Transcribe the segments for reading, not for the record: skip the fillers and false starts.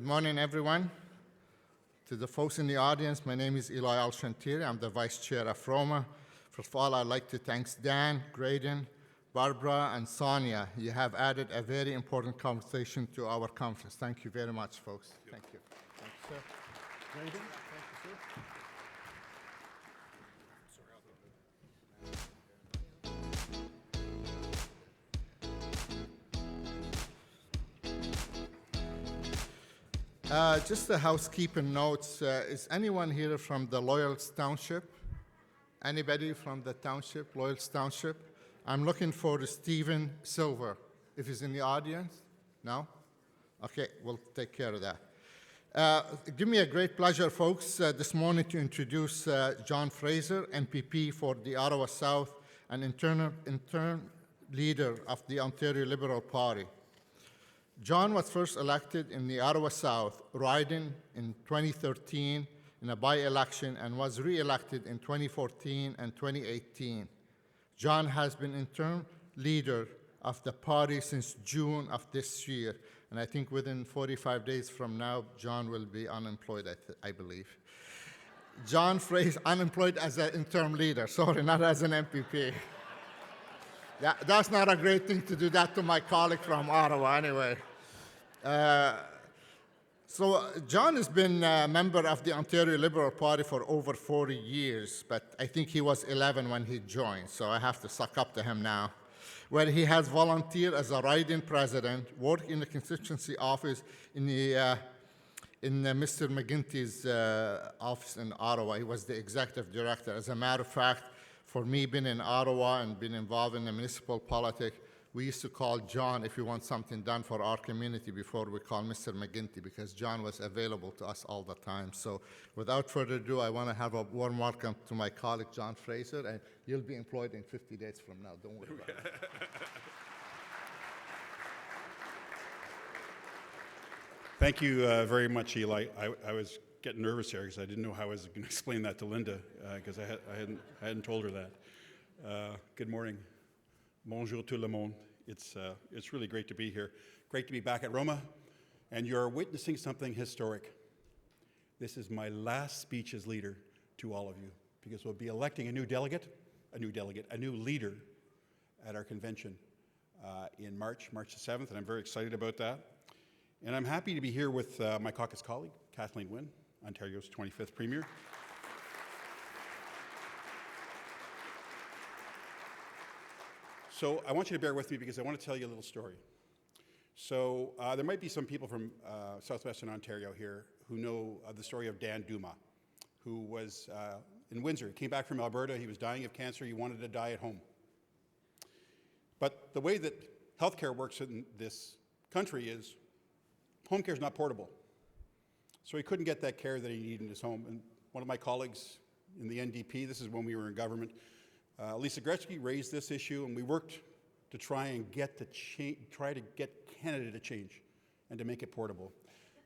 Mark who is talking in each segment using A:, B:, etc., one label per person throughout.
A: Good morning, everyone. To the folks in the audience, my name is Eli Al-Shantiri. I'm the Vice Chair of ROMA. First of all, I'd like to thank Dan, Graydon, Barbara, and Sonia. You have added a very important conversation to our conference. Thank you very much, folks. Thank you. Thank you, sir. Graydon? Thank you, sir. Just the housekeeping notes. Is anyone here from the Loyals Township? Anybody from the township, Loyals Township? I'm looking for Stephen Silver. If he's in the audience? No? Okay, we'll take care of that. Give me a great pleasure, folks, this morning to introduce John Fraser, MPP for the Ottawa South and interim leader of the Ontario Liberal Party. John was first elected in the Ottawa South riding in 2013 in a by-election and was re-elected in 2014 and 2018. John has been interim leader of the party since June of this year, and I think within 45 days from now, John will be unemployed, I believe. John Fraser, unemployed as an interim leader, sorry, not as an MPP. Yeah, that's not a great thing to do that to my colleague from Ottawa, anyway. So John has been a member of the Ontario Liberal Party for over 40 years, but I think he was 11 when he joined, so I have to suck up to him now, where he has volunteered as a riding president, worked in the constituency office in Mr. McGuinty's office in Ottawa. He was the executive director. As a matter of fact, for me being in Ottawa and being involved in the municipal politics, we used to call John if we want something done for our community before we call Mr. McGuinty, because John was available to us all the time. So without further ado, I want to have a warm welcome to my colleague, John Fraser, and you'll be employed in 50 days from now. Don't worry about it.
B: Thank you very much, Eli. I was getting nervous here because I didn't know how I was going to explain that to Linda, because I hadn't told her that. Good morning. Bonjour tout le monde. It's really great to be here. Great to be back at ROMA, and you're witnessing something historic. This is my last speech as leader to all of you, because we'll be electing a new leader at our convention in March the 7th, and I'm very excited about that. And I'm happy to be here with my caucus colleague, Kathleen Wynne, Ontario's 25th Premier. So I want you to bear with me because I want to tell you a little story. So there might be some people from southwestern Ontario here who know the story of Dan Duma, who was in Windsor. He came back from Alberta. He was dying of cancer. He wanted to die at home. But the way that healthcare works in this country is home care is not portable. So he couldn't get that care that he needed in his home. And one of my colleagues in the NDP, this is when we were in government, Lisa Gretzky raised this issue, and we worked to try to get Canada to change and to make it portable.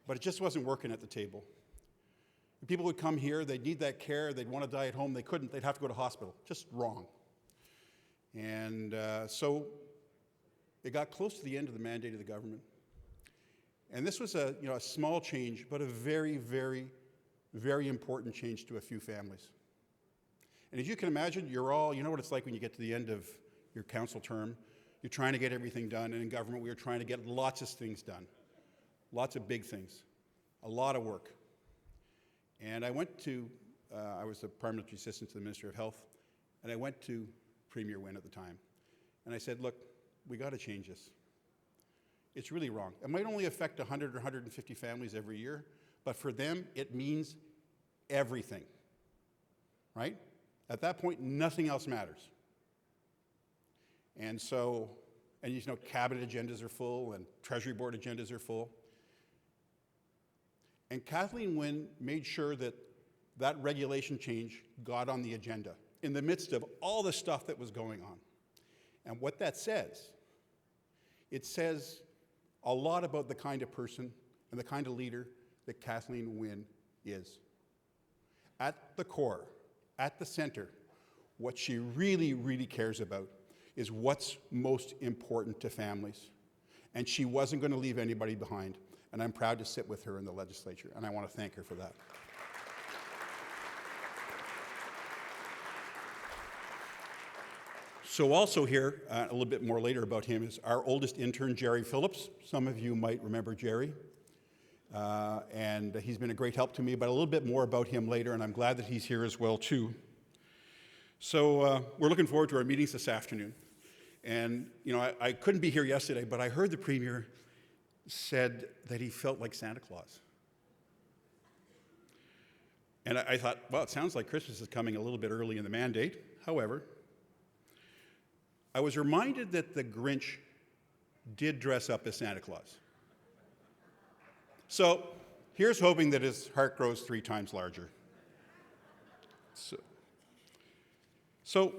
B: But it just wasn't working at the table. And people would come here, they'd need that care, they'd want to die at home, they couldn't, they'd have to go to hospital. Just wrong. And so it got close to the end of the mandate of the government. And this was a small change, but a very, very, very important change to a few families. And as you can imagine, you know what it's like when you get to the end of your council term. You're trying to get everything done, and in government we were trying to get lots of things done. Lots of big things. A lot of work. And I went to, I was the parliamentary assistant to the Minister of Health, and I went to Premier Wynne at the time. And I said, look, we got to change this. It's really wrong. It might only affect 100 or 150 families every year, but for them, it means everything, right? At that point, nothing else matters. And so, cabinet agendas are full and Treasury Board agendas are full. And Kathleen Wynne made sure that that regulation change got on the agenda in the midst of all the stuff that was going on. And what that says, it says a lot about the kind of person and the kind of leader that Kathleen Wynne is. At the core, at the center, what she really, really cares about is what's most important to families. And she wasn't going to leave anybody behind. and I'm proud to sit with her in the legislature, and I want to thank her for that. So also here, a little bit more later about him, is our oldest intern, Jerry Phillips. Some of you might remember Jerry. And he's been a great help to me, but a little bit more about him later, and I'm glad that he's here as well, too. So we're looking forward to our meetings this afternoon. And, you know, I couldn't be here yesterday, but I heard the Premier said that he felt like Santa Claus. And I thought, well, it sounds like Christmas is coming a little bit early in the mandate. However, I was reminded that the Grinch did dress up as Santa Claus. So here's hoping that his heart grows 3 times larger. So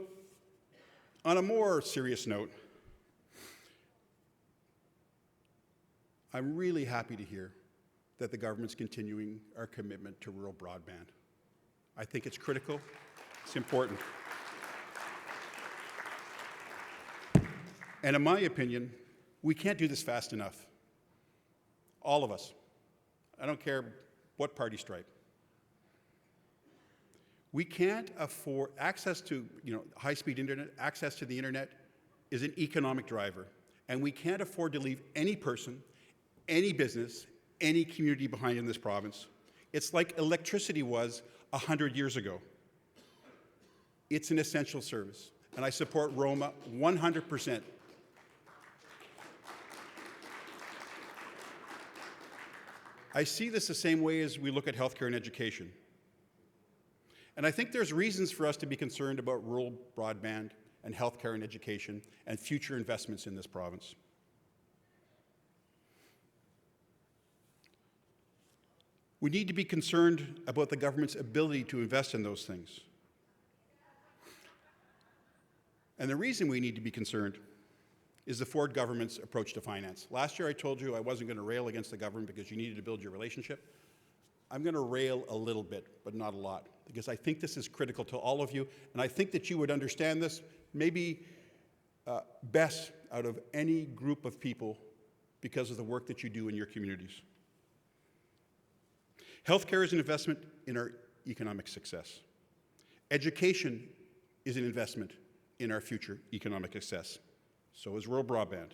B: on a more serious note, I'm really happy to hear that the government's continuing our commitment to rural broadband. I think it's critical, it's important. And in my opinion, we can't do this fast enough. All of us. I don't care what party stripe. We can't afford access to, high-speed internet. Access to the internet is an economic driver, and we can't afford to leave any person, any business, any community behind in this province. It's like electricity was 100 years ago. It's an essential service, and I support ROMA 100%. I see this the same way as we look at healthcare and education. And I think there's reasons for us to be concerned about rural broadband and healthcare and education and future investments in this province. We need to be concerned about the government's ability to invest in those things. And the reason we need to be concerned is the Ford government's approach to finance. Last year I told you I wasn't going to rail against the government because you needed to build your relationship. I'm going to rail a little bit, but not a lot, because I think this is critical to all of you, and I think that you would understand this maybe best out of any group of people because of the work that you do in your communities. Healthcare is an investment in our economic success. Education is an investment in our future economic success. So is rural broadband.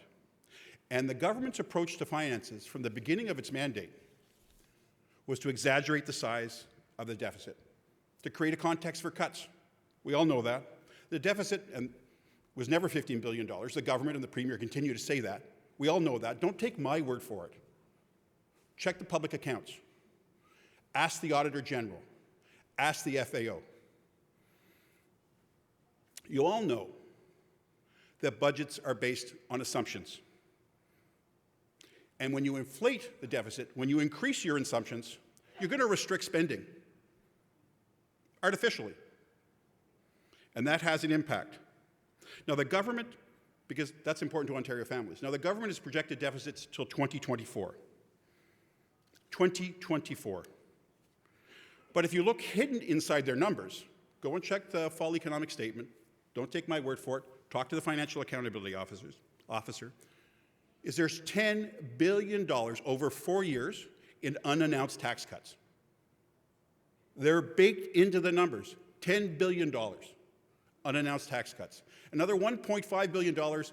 B: And the government's approach to finances from the beginning of its mandate was to exaggerate the size of the deficit, to create a context for cuts. We all know that. The deficit was never $15 billion. The government and the Premier continue to say that. We all know that. Don't take my word for it. Check the public accounts. Ask the Auditor General. Ask the FAO. You all know that budgets are based on assumptions. And when you inflate the deficit, when you increase your assumptions, you're going to restrict spending artificially. And that has an impact. Now the government, because that's important to Ontario families, now the government has projected deficits till 2024. 2024. But if you look hidden inside their numbers, go and check the fall economic statement. Don't take my word for it. Talk to the Financial Accountability Officer. Is there's $10 billion over 4 years in unannounced tax cuts. They're baked into the numbers, $10 billion unannounced tax cuts. Another $1.5 billion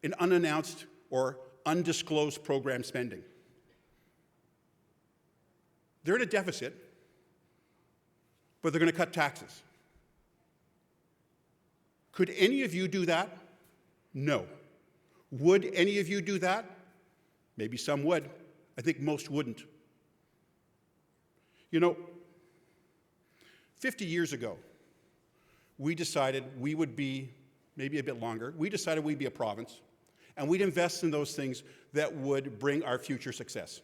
B: in unannounced or undisclosed program spending. They're in a deficit, but they're going to cut taxes. Could any of you do that? No. Would any of you do that? Maybe some would. I think most wouldn't. 50 years ago, we decided we would be, maybe a bit longer, we decided we'd be a province, and we'd invest in those things that would bring our future success.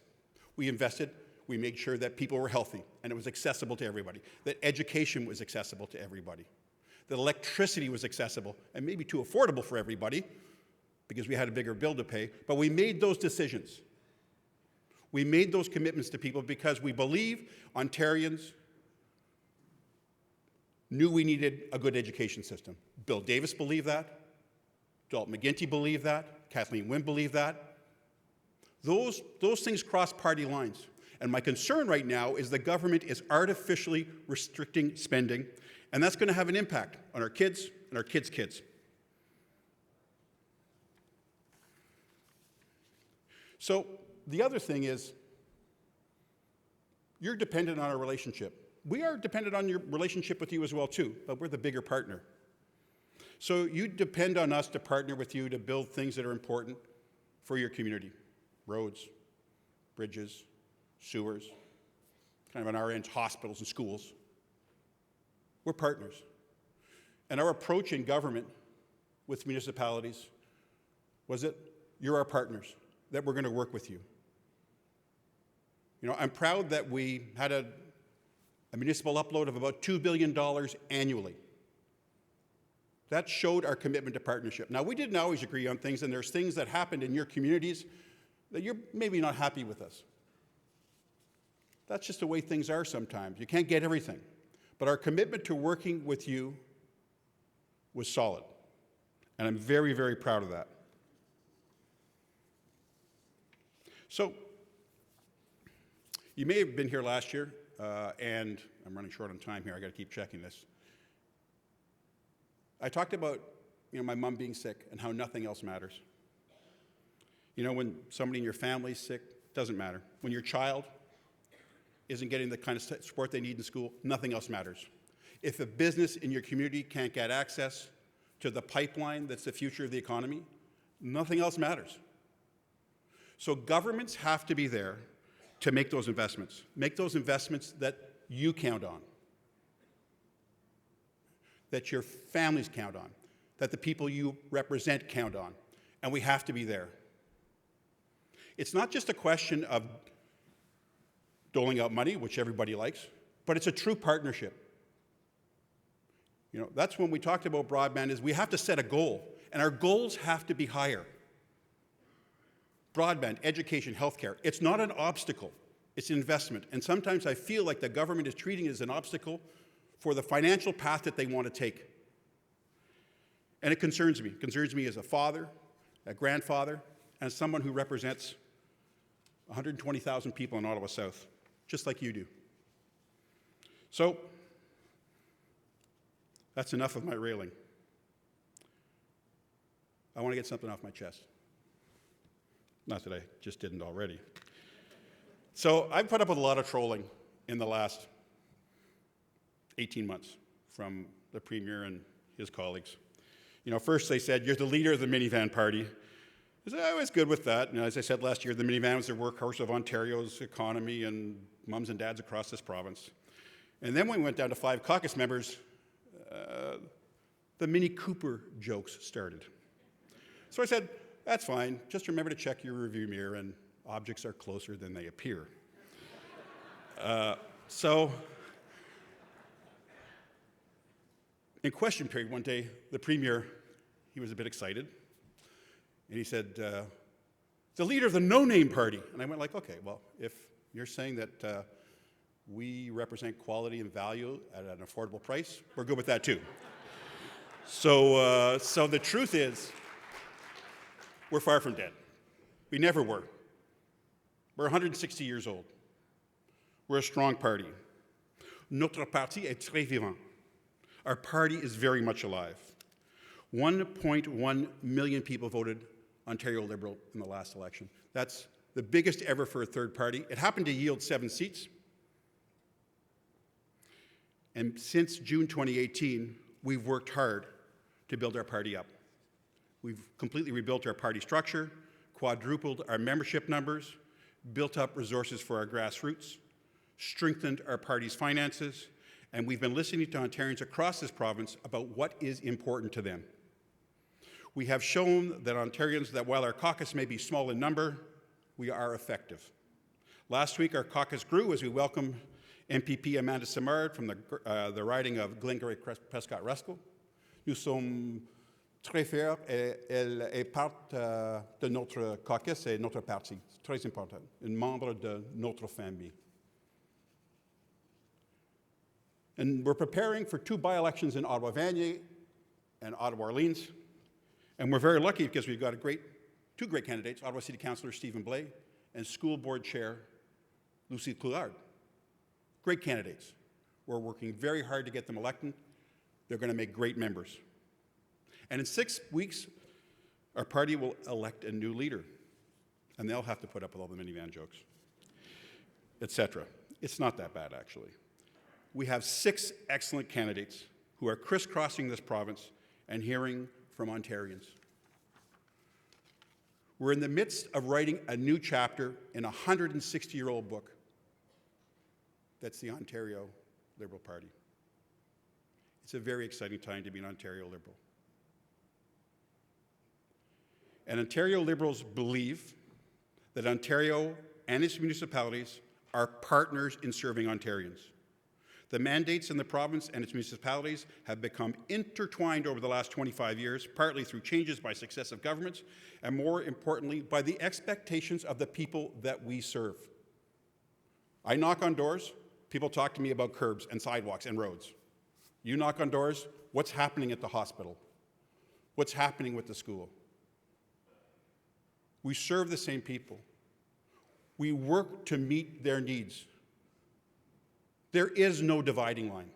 B: We invested, we made sure that people were healthy, and it was accessible to everybody, that education was accessible to everybody, that electricity was accessible and maybe too affordable for everybody because we had a bigger bill to pay, but we made those decisions. We made those commitments to people because we believe Ontarians knew we needed a good education system. Bill Davis believed that. Dalton McGuinty believed that. Kathleen Wynne believed that. Those things cross party lines. And my concern right now is the government is artificially restricting spending, and that's going to have an impact on our kids and our kids' kids. So the other thing is, you're dependent on our relationship. We are dependent on your relationship with you as well too, but we're the bigger partner. So you depend on us to partner with you to build things that are important for your community. Roads, bridges, sewers, kind of on our end, hospitals and schools. We're partners. And our approach in government with municipalities was that you're our partners, that we're going to work with you. You know, I'm proud that we had a municipal upload of about $2 billion annually. That showed our commitment to partnership. Now, we didn't always agree on things, and there's things that happened in your communities that you're maybe not happy with us. That's just the way things are sometimes. You can't get everything. But our commitment to working with you was solid. And I'm very, very proud of that. So, you may have been here last year, and I'm running short on time here. I got to keep checking this. I talked about, my mom being sick and how nothing else matters. When somebody in your family is sick, doesn't matter. When your child isn't getting the kind of support they need in school, nothing else matters. If a business in your community can't get access to the pipeline that's the future of the economy, nothing else matters. So governments have to be there to make those investments that you count on, that your families count on, that the people you represent count on, and we have to be there. It's not just a question of doling out money, which everybody likes, but it's a true partnership. That's when we talked about broadband, is we have to set a goal, and our goals have to be higher. Broadband, education, healthcare, it's not an obstacle, it's an investment. And sometimes I feel like the government is treating it as an obstacle for the financial path that they want to take. And it concerns me. It concerns me as a father, a grandfather, and as someone who represents 120,000 people in Ottawa South, just like you do. So, that's enough of my railing. I want to get something off my chest. Not that I just didn't already. So I've put up with a lot of trolling in the last 18 months from the Premier and his colleagues. First they said, you're the leader of the minivan party. I said, I was good with that. And as I said last year, the minivan was the workhorse of Ontario's economy and mums and dads across this province. And then when we went down to 5 caucus members, the Mini Cooper jokes started. So I said, that's fine. Just remember to check your review mirror, and objects are closer than they appear. So in question period one day, the Premier, he was a bit excited. And he said, the leader of the no-name party. And I went like, okay, well, if you're saying that we represent quality and value at an affordable price, we're good with that too. So the truth is, we're far from dead. We never were. We're 160 years old. We're a strong party. Notre parti est très vivant. Our party is very much alive. 1.1 million people voted Ontario Liberal in the last election. That's the biggest ever for a third party. It happened to yield 7 seats. And since June 2018, we've worked hard to build our party up. We've completely rebuilt our party structure, quadrupled our membership numbers, built up resources for our grassroots, strengthened our party's finances, and we've been listening to Ontarians across this province about what is important to them. We have shown that Ontarians that while our caucus may be small in number, we are effective. Last week, our caucus grew as we welcomed MPP Amanda Simard from the riding of Glengarry-Prescott-Ruskell. Nous sommes très fiers et elle est part de notre caucus et notre parti. C'est très important. Une membre de notre famille. And we're preparing for 2 by-elections in Ottawa-Vanier and Ottawa-Orleans. And we're very lucky because we've got 2 great candidates, Ottawa City Councillor Stephen Blais and School Board Chair Lucie Couillard. Great candidates. We're working very hard to get them elected. They're going to make great members. And in 6 weeks, our party will elect a new leader, and they'll have to put up with all the minivan jokes, etc. It's not that bad, actually. We have 6 excellent candidates who are crisscrossing this province and hearing from Ontarians. We're in the midst of writing a new chapter in a 160-year-old book. That's the Ontario Liberal Party. It's a very exciting time to be an Ontario Liberal. And Ontario Liberals believe that Ontario and its municipalities are partners in serving Ontarians. The mandates in the province and its municipalities have become intertwined over the last 25 years, partly through changes by successive governments, and more importantly, by the expectations of the people that we serve. I knock on doors, people talk to me about curbs and sidewalks and roads. You knock on doors, what's happening at the hospital? What's happening with the school? We serve the same people. We work to meet their needs. There is no dividing line.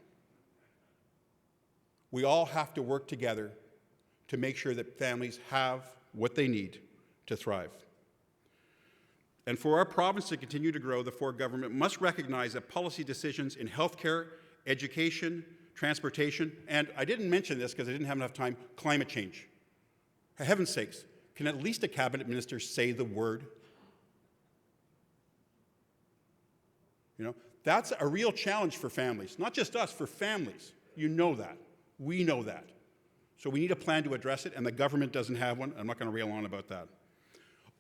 B: We all have to work together to make sure that families have what they need to thrive. And for our province to continue to grow, the Ford government must recognize that policy decisions in healthcare, education, transportation, and I didn't mention this because I didn't have enough time, climate change. For heaven's sakes, can at least a cabinet minister say the word? You know, that's a real challenge for families, not just us, for families. You know that. We know that. So we need a plan to address it, and the government doesn't have one. I'm not going to rail on about that.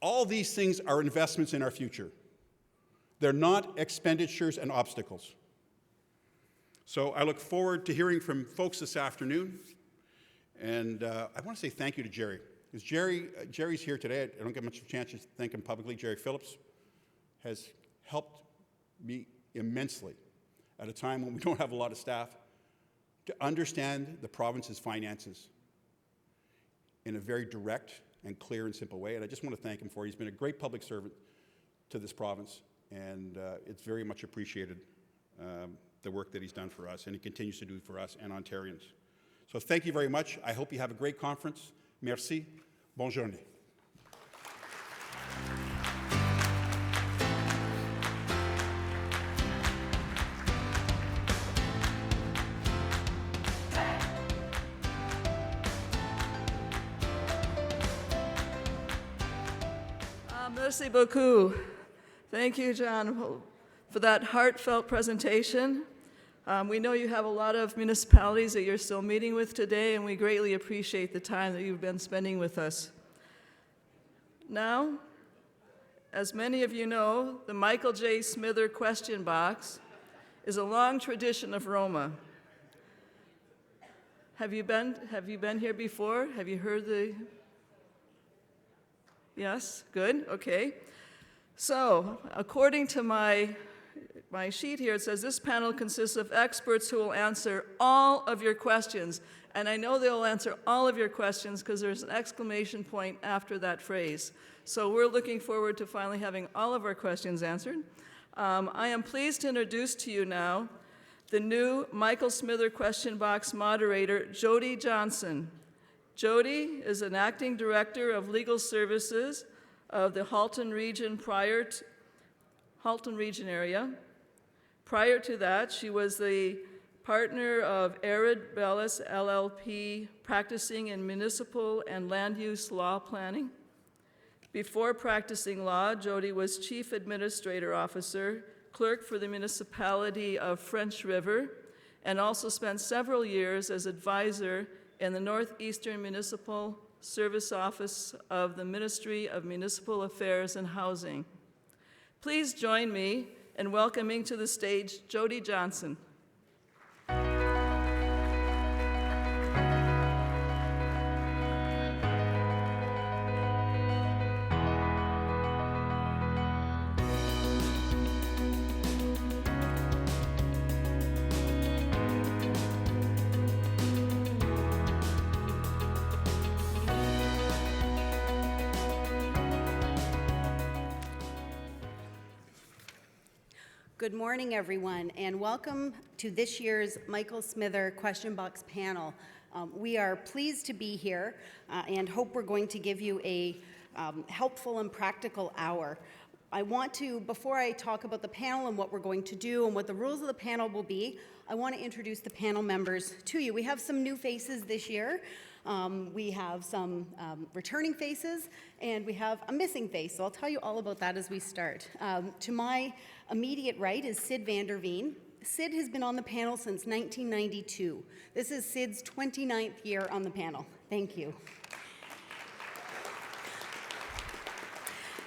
B: All these things are investments in our future. They're not expenditures and obstacles. So I look forward to hearing from folks this afternoon. And I want to say thank you to Jerry. Because Jerry's here today. I don't get much of a chance to thank him publicly. Jerry Phillips has helped me immensely at a time when we don't have a lot of staff to understand the province's finances in a very direct and clear and simple way. And I just want to thank him for it. He's been a great public servant to this province, and it's very much appreciated, the work that he's done for us, and he continues to do for us and Ontarians. So thank you very much. I hope you have a great conference. Merci. Bonne journée.
C: Merci beaucoup. Thank you, John, for that heartfelt presentation. We know you have a lot of municipalities that you're still meeting with today, and we greatly appreciate the time that you've been spending with us. Now, as many of you know, the Michael J. Smither question box is a long tradition of ROMA. Have you been here before? Have you heard the... Yes? Good? Okay. So, according to my sheet here, it says this panel consists of experts who will answer all of your questions. And I know they'll answer all of your questions because there's an exclamation point after that phrase. So we're looking forward to finally having all of our questions answered. I am pleased to introduce to you now the new Michael Smither question box moderator, Jody Johnson. Jody is an acting director of legal services of the Halton region area. Prior to that, she was the partner of Arid Bellis LLP, practicing in municipal and land use law planning. Before practicing law, Jody was Chief Administrator Officer, clerk for the municipality of French River, and also spent several years as advisor in the Northeastern Municipal Service Office of the Ministry of Municipal Affairs and Housing. Please join me in welcoming to the stage Jody Johnson.
D: Good morning, everyone, and welcome to this year's Michael Smither Question Box panel. We are pleased to be here and hope we're going to give you a helpful and practical hour. I want to, before I talk about the panel and what we're going to do and what the rules of the panel will be, I want to introduce the panel members to you. We have some new faces this year. We have some returning faces, and we have a missing face. So I'll tell you all about that as we start. To my immediate right is Sid Vanderveen. Sid has been on the panel since 1992. This is Sid's 29th year on the panel. Thank you.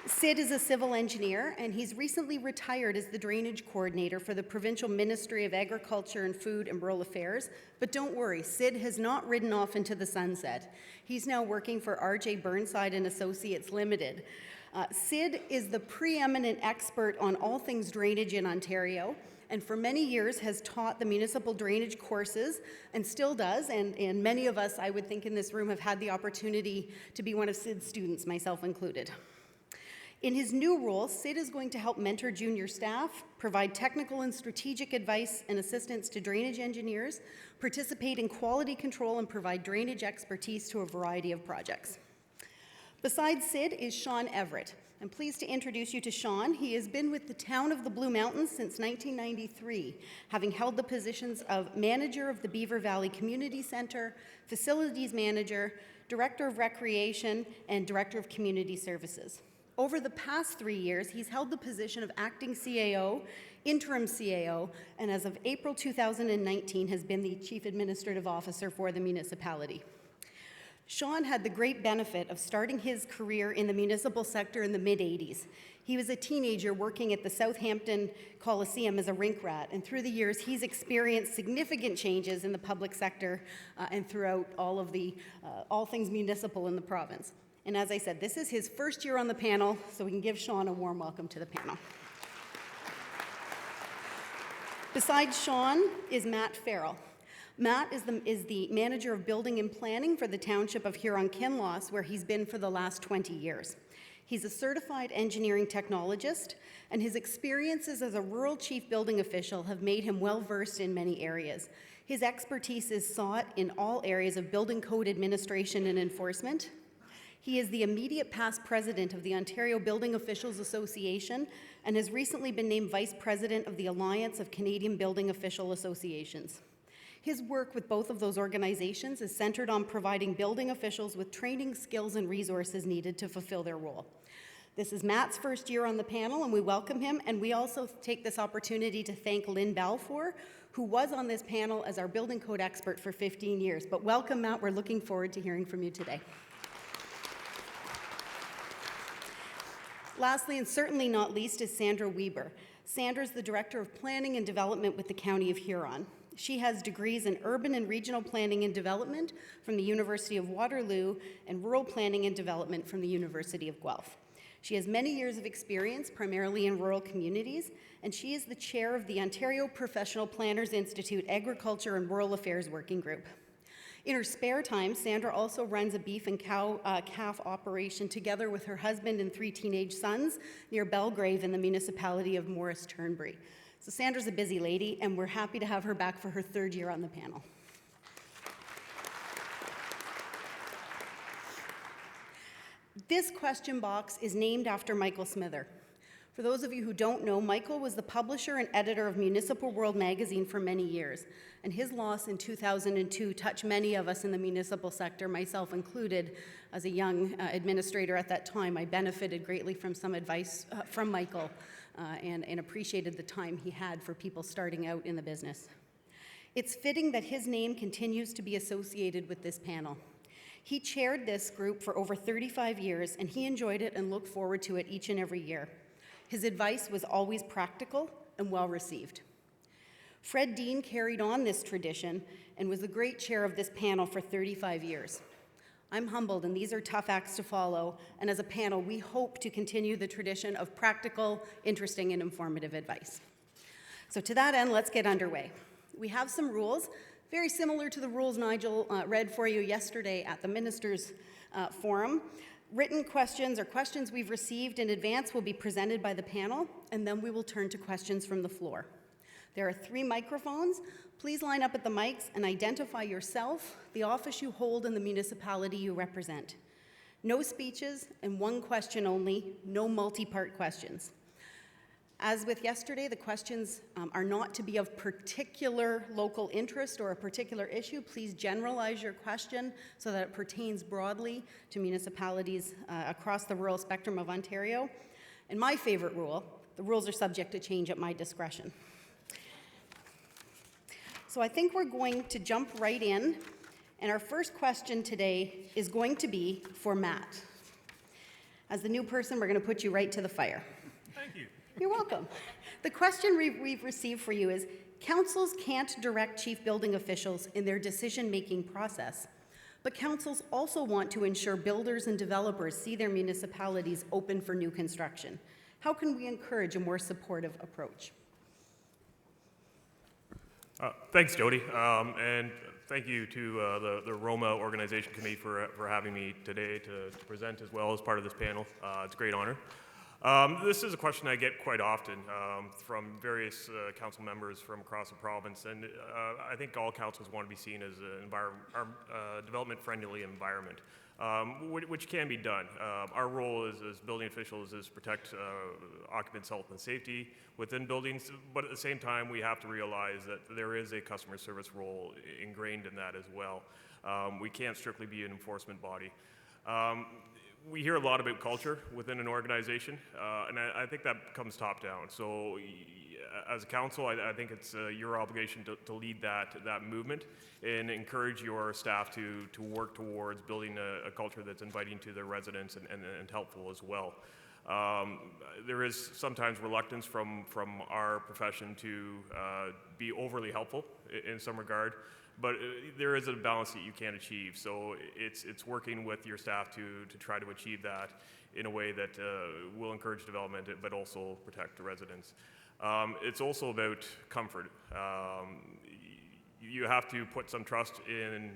D: Sid is a civil engineer, and he's recently retired as the drainage coordinator for the Provincial Ministry of Agriculture and Food and Rural Affairs. But don't worry, Sid has not ridden off into the sunset. He's now working for R.J. Burnside and Associates Limited. Sid is the preeminent expert on all things drainage in Ontario, and for many years has taught the municipal drainage courses and still does, and many of us, I would think, in this room have had the opportunity to be one of Sid's students, myself included. In his new role, Sid is going to help mentor junior staff, provide technical and strategic advice and assistance to drainage engineers, participate in quality control, and provide drainage expertise to a variety of projects. Besides Sid is Sean Everett. I'm pleased to introduce you to Sean. He has been with the town of the Blue Mountains since 1993, having held the positions of manager of the Beaver Valley Community Center, facilities manager, director of recreation, and director of community services. Over the past 3 years, he's held the position of acting CAO, interim CAO, and as of April 2019 has been the chief administrative officer for the municipality. Sean had the great benefit of starting his career in the municipal sector in the mid-'80s. He was a teenager working at the Southampton Coliseum as a rink rat, and through the years, he's experienced significant changes in the public sector and throughout all things municipal in the province. And as I said, this is his first year on the panel, so we can give Sean a warm welcome to the panel. Besides Sean is Matt Farrell. Matt is the manager of building and planning for the township of Huron-Kinloss, where he's been for the last 20 years. He's a certified engineering technologist, and his experiences as a rural chief building official have made him well-versed in many areas. His expertise is sought in all areas of building code administration and enforcement. He is the immediate past president of the Ontario Building Officials Association and has recently been named vice president of the Alliance of Canadian Building Official Associations. His work with both of those organizations is centered on providing building officials with training, skills, and resources needed to fulfill their role. This is Matt's first year on the panel, and we welcome him, and we also take this opportunity to thank Lynn Balfour, who was on this panel as our building code expert for 15 years. But welcome, Matt. We're looking forward to hearing from you today. Lastly, and certainly not least, is Sandra Weber. Sandra is the Director of Planning and Development with the County of Huron. She has degrees in Urban and Regional Planning and Development from the University of Waterloo and Rural Planning and Development from the University of Guelph. She has many years of experience, primarily in rural communities, and she is the chair of the Ontario Professional Planners Institute Agriculture and Rural Affairs Working Group. In her spare time, Sandra also runs a beef and calf operation together with her husband and 3 teenage sons near Belgrave in the municipality of Morris Turnberry. So Sandra's a busy lady, and we're happy to have her back for her 3rd year on the panel. This question box is named after Michael Smither. For those of you who don't know, Michael was the publisher and editor of Municipal World magazine for many years, and his loss in 2002 touched many of us in the municipal sector, myself included. As a young administrator at that time, I benefited greatly from some advice from Michael and appreciated the time he had for people starting out in the business. It's fitting that his name continues to be associated with this panel. He chaired this group for over 35 years, and he enjoyed it and looked forward to it each and every year. His advice was always practical and well-received. Fred Dean carried on this tradition and was the great chair of this panel for 35 years. I'm humbled, and these are tough acts to follow, and as a panel, we hope to continue the tradition of practical, interesting, and informative advice. So to that end, let's get underway. We have some rules, very similar to the rules Nigel read for you yesterday at the Ministers' Forum. Written questions or questions we've received in advance will be presented by the panel, and then we will turn to questions from the floor. There are 3 microphones. Please line up at the mics and identify yourself, the office you hold, and the municipality you represent. No speeches and 1 question only, no multi-part questions. As with yesterday, the questions are not to be of particular local interest or a particular issue. Please generalize your question so that it pertains broadly to municipalities across the rural spectrum of Ontario. And my favorite rule, the rules are subject to change at my discretion. So I think we're going to jump right in, and our first question today is going to be for Matt. As the new person, we're going to put you right to the fire.
E: Thank you.
D: You're welcome. The question we've received for you is, councils can't direct chief building officials in their decision-making process, but councils also want to ensure builders and developers see their municipalities open for new construction. How can we encourage a more supportive approach?
E: Thanks, Jody, and thank you to the ROMA Organization Committee for having me today to present as well as part of this panel. It's a great honor. This is a question I get quite often from various council members from across the province, and I think all councils want to be seen as a development-friendly environment, which can be done. Our role as building officials is to protect occupants' health and safety within buildings, but at the same time, we have to realize that there is a customer service role ingrained in that as well. We can't strictly be an enforcement body. We hear a lot about culture within an organization, and I think that comes top down. So as a council, I think it's your obligation to lead that movement and encourage your staff to work towards building a culture that's inviting to their residents and helpful as well. There is sometimes reluctance from our profession to be overly helpful in some regard. But there is a balance that you can achieve, so it's working with your staff to try to achieve that in a way that will encourage development, but also protect the residents. It's also about comfort. You have to put some trust in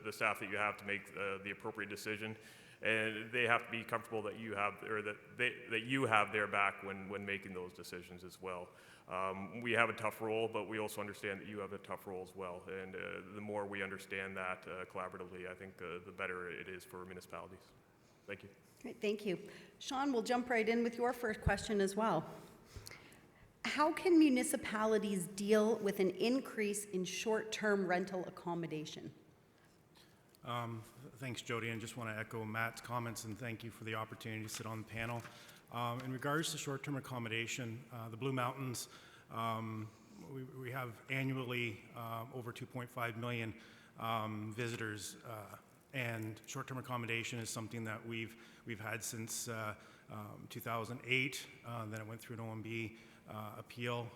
E: the staff that you have to make the appropriate decision, and they have to be comfortable that you have, or that you have their back when making those decisions as well. We have a tough role, but we also understand that you have a tough role as well. And the more we understand that collaboratively, I think the better it is for municipalities. Thank you.
D: Great, thank you. Sean, we'll jump right in with your first question as well. How can municipalities deal with an increase in short-term rental accommodation?
F: Thanks, Jody, and just want to echo Matt's comments and thank you for the opportunity to sit on the panel. In regards to short-term accommodation, the Blue Mountains, we have annually over 2.5 million visitors, and short-term accommodation is something that we've had since 2008. Then it went through an OMB appeal,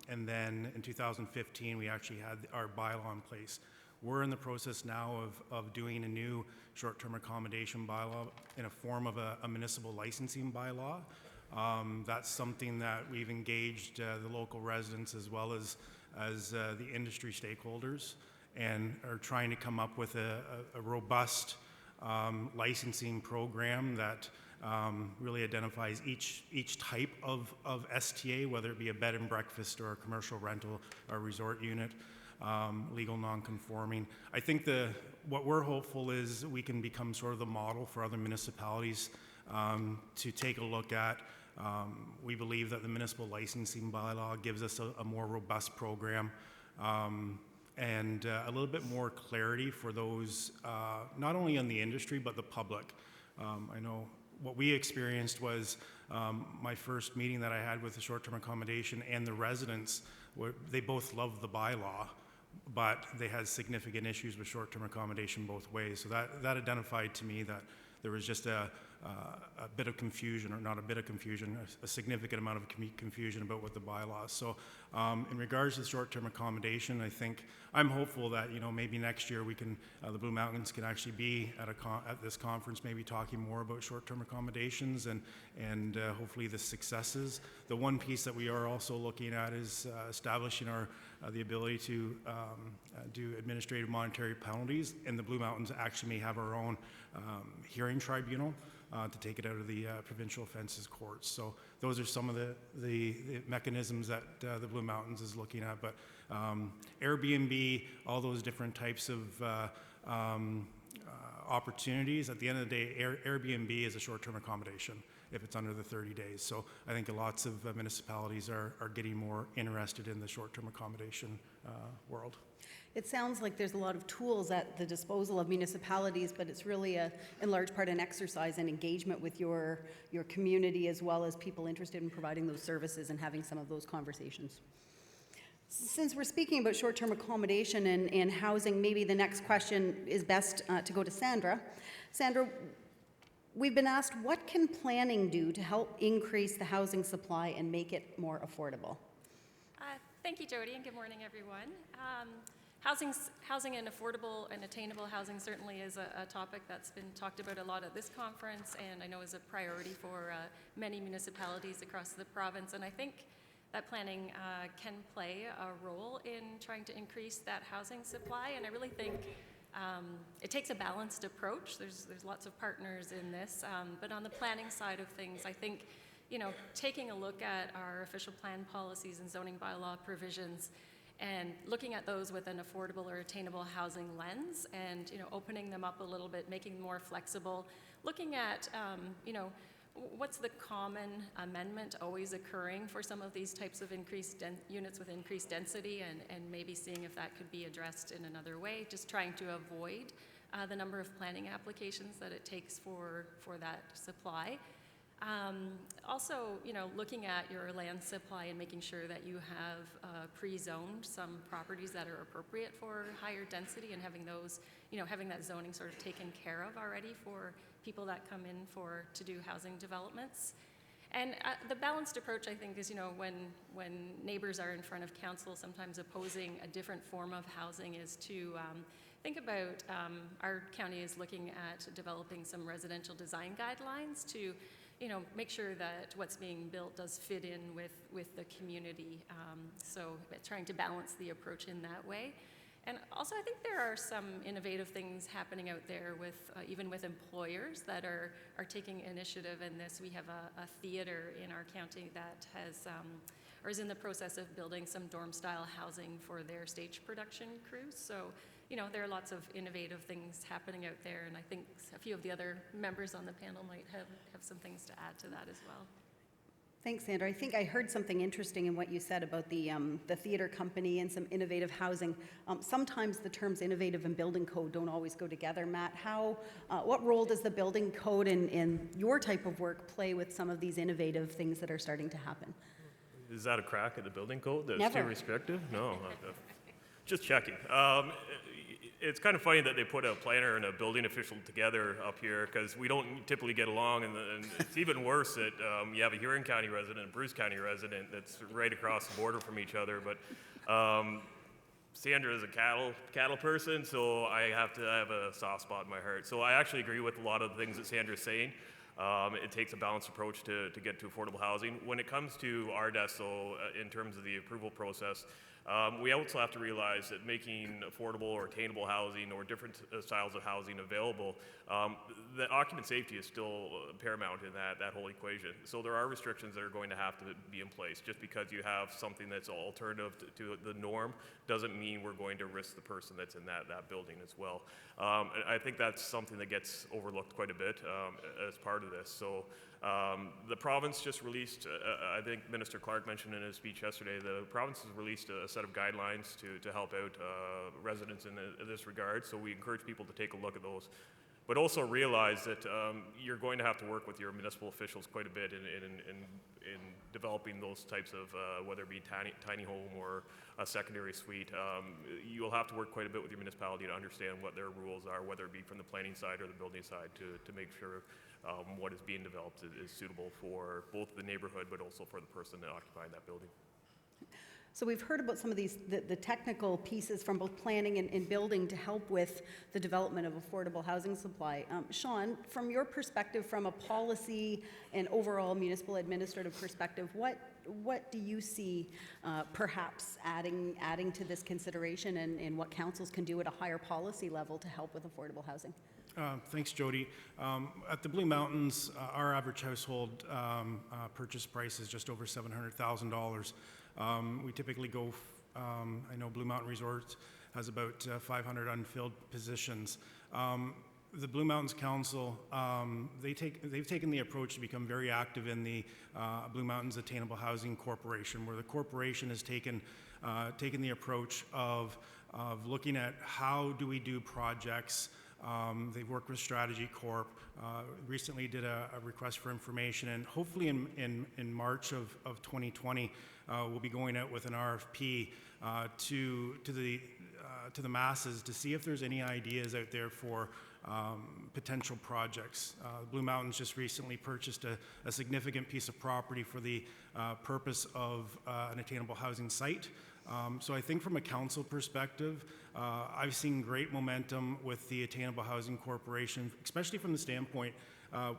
F: and then in 2015 we actually had our bylaw in place. We're in the process now of doing a new short-term accommodation bylaw in a form of a municipal licensing bylaw. That's something that we've engaged the local residents as well as the industry stakeholders, and are trying to come up with a robust licensing program that really identifies each type of STA, whether it be a bed and breakfast or a commercial rental or resort unit. Legal non-conforming. I think what we're hopeful is we can become sort of the model for other municipalities to take a look at. We believe that the municipal licensing bylaw gives us a more robust program and a little bit more clarity for those, not only in the industry, but the public. I know what we experienced was my first meeting that I had with the short-term accommodation and the residents, they both loved the bylaw, but they had significant issues with short-term accommodation both ways. So that identified to me that there was just a bit of confusion, or not a bit of confusion, a significant amount of confusion about what the bylaws. So in regards to the short-term accommodation, I think I'm hopeful that maybe next year we can, the Blue Mountains can actually be at this conference, maybe talking more about short-term accommodations and hopefully the successes. The one piece that we are also looking at is establishing our the ability to do administrative monetary penalties, and the Blue Mountains actually may have our own hearing tribunal to take it out of the provincial offences courts. So those are some of the mechanisms that the Blue Mountains is looking at. But Airbnb, all those different types of opportunities, at the end of the day, Airbnb is a short-term accommodation if it's under the 30 days. So I think lots of municipalities are getting more interested in the short-term accommodation world.
D: It sounds like there's a lot of tools at the disposal of municipalities, but it's really in large part an exercise in engagement with your community, as well as people interested in providing those services and having some of those conversations. Since we're speaking about short-term accommodation and housing, maybe the next question is best to go to Sandra. Sandra, we've been asked, what can planning do to help increase the housing supply and make it more affordable?
G: Thank you, Jody, and good morning, everyone. Housing and affordable and attainable housing certainly is a topic that's been talked about a lot at this conference, and I know is a priority for many municipalities across the province. And I think that planning can play a role in trying to increase that housing supply. And I really think it takes a balanced approach. There's lots of partners in this, but on the planning side of things, I think, you know, taking a look at our official plan policies and zoning bylaw provisions and looking at those with an affordable or attainable housing lens, and, you know, opening them up a little bit, making them more flexible, looking at, you know, what's the common amendment always occurring for some of these types of units with increased density, and maybe seeing if that could be addressed in another way, just trying to avoid the number of planning applications that it takes for that supply. Also, you know, looking at your land supply and making sure that you have pre-zoned some properties that are appropriate for higher density, and having those, you know, having that zoning sort of taken care of already for people that come in to do housing developments. And the balanced approach, I think, is, you know, when neighbors are in front of council sometimes opposing a different form of housing, is to think about, our county is looking at developing some residential design guidelines to, you know, make sure that what's being built does fit in with the community. So trying to balance the approach in that way. And also, I think there are some innovative things happening out there with even with employers that are taking initiative in this. We have a theater in our county that has or is in the process of building some dorm-style housing for their stage production crews. So, you know, there are lots of innovative things happening out there, and I think a few of the other members on the panel might have some things to add to that as well.
D: Thanks, Sandra. I think I heard something interesting in what you said about the theater company and some innovative housing. Sometimes the terms innovative and building code don't always go together. Matt, what role does the building code in your type of work play with some of these innovative things that are starting to happen?
E: Is that a crack at the building code that's
D: Never.
E: too restrictive? No. Just checking. It's kind of funny that they put a planner and a building official together up here, because we don't typically get along, and it's even worse that you have a Huron County resident, a Bruce County resident that's right across the border from each other. But Sandra is a cattle person, so I have a soft spot in my heart. So I actually agree with a lot of the things that Sandra's saying. It takes a balanced approach to get to affordable housing. When it comes to RDES, though, in terms of the approval process, we also have to realize that making affordable or attainable housing or different styles of housing available, the occupant safety is still paramount in that whole equation. So there are restrictions that are going to have to be in place. Just because you have something that's alternative to the norm doesn't mean we're going to risk the person that's in that building as well. I think that's something that gets overlooked quite a bit as part of this. So the province just released, I think Minister Clark mentioned in his speech yesterday, the province has released a set of guidelines to help out residents in this regard. So we encourage people to take a look at those. But also realize that you're going to have to work with your municipal officials quite a bit in developing those types of, whether it be tiny home or a secondary suite. You'll have to work quite a bit with your municipality to understand what their rules are, whether it be from the planning side or the building side, to make sure what is being developed is suitable for both the neighborhood but also for the person occupying that building.
D: So we've heard about some of these, the technical pieces from both planning and building to help with the development of affordable housing supply. Sean, from your perspective, from a policy and overall municipal administrative perspective, what what do you see perhaps adding to this consideration, and what councils can do at a higher policy level to help with affordable housing?
F: Thanks, Jody. At the Blue Mountains, our average household purchase price is just over $700,000. We typically go, I know Blue Mountain Resorts has about 500 unfilled positions. The Blue Mountains Council, they've taken the approach to become very active in the Blue Mountains Attainable Housing Corporation, where the corporation has taken the approach of looking at how do we do projects. They've worked with Strategy Corp, recently did a request for information, and hopefully in March of 2020, we'll be going out with an RFP to the masses to see if there's any ideas out there for potential projects. Blue Mountains just recently purchased a significant piece of property for the purpose of an attainable housing site. So I think from a council perspective, I've seen great momentum with the Attainable Housing Corporation, especially from the standpoint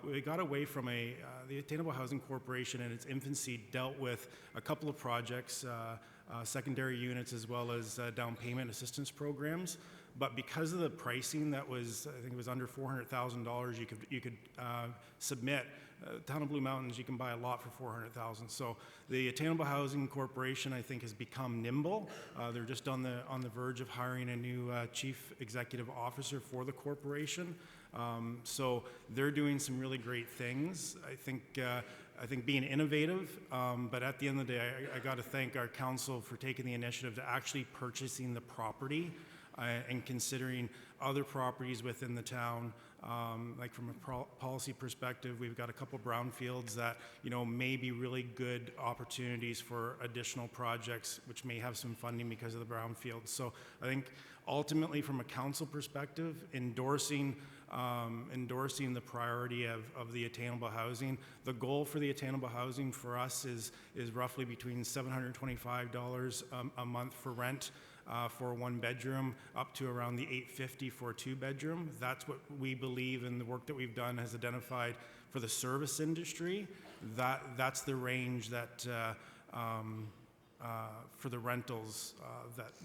F: we got away from the Attainable Housing Corporation in its infancy dealt with a couple of projects, secondary units as well as down payment assistance programs. But because of the pricing that was, I think it was under $400,000, you could submit. Town of Blue Mountains, you can buy a lot for $400,000. So the Attainable Housing Corporation, I think, has become nimble. They're just on the verge of hiring a new chief executive officer for the corporation. So they're doing some really great things. I think being innovative, but at the end of the day, I got to thank our council for taking the initiative to actually purchasing the property and considering other properties within the town. Like from a policy perspective, we've got a couple brownfields that may be really good opportunities for additional projects, which may have some funding because of the brownfields. So I think ultimately, from a council perspective, endorsing the priority of the attainable housing. The goal for the attainable housing for us is roughly between $725 a month for rent for a one bedroom, up to around the $850 for a two bedroom. That's what we believe, and the work that we've done has identified for the service industry. That's the range that for the rentals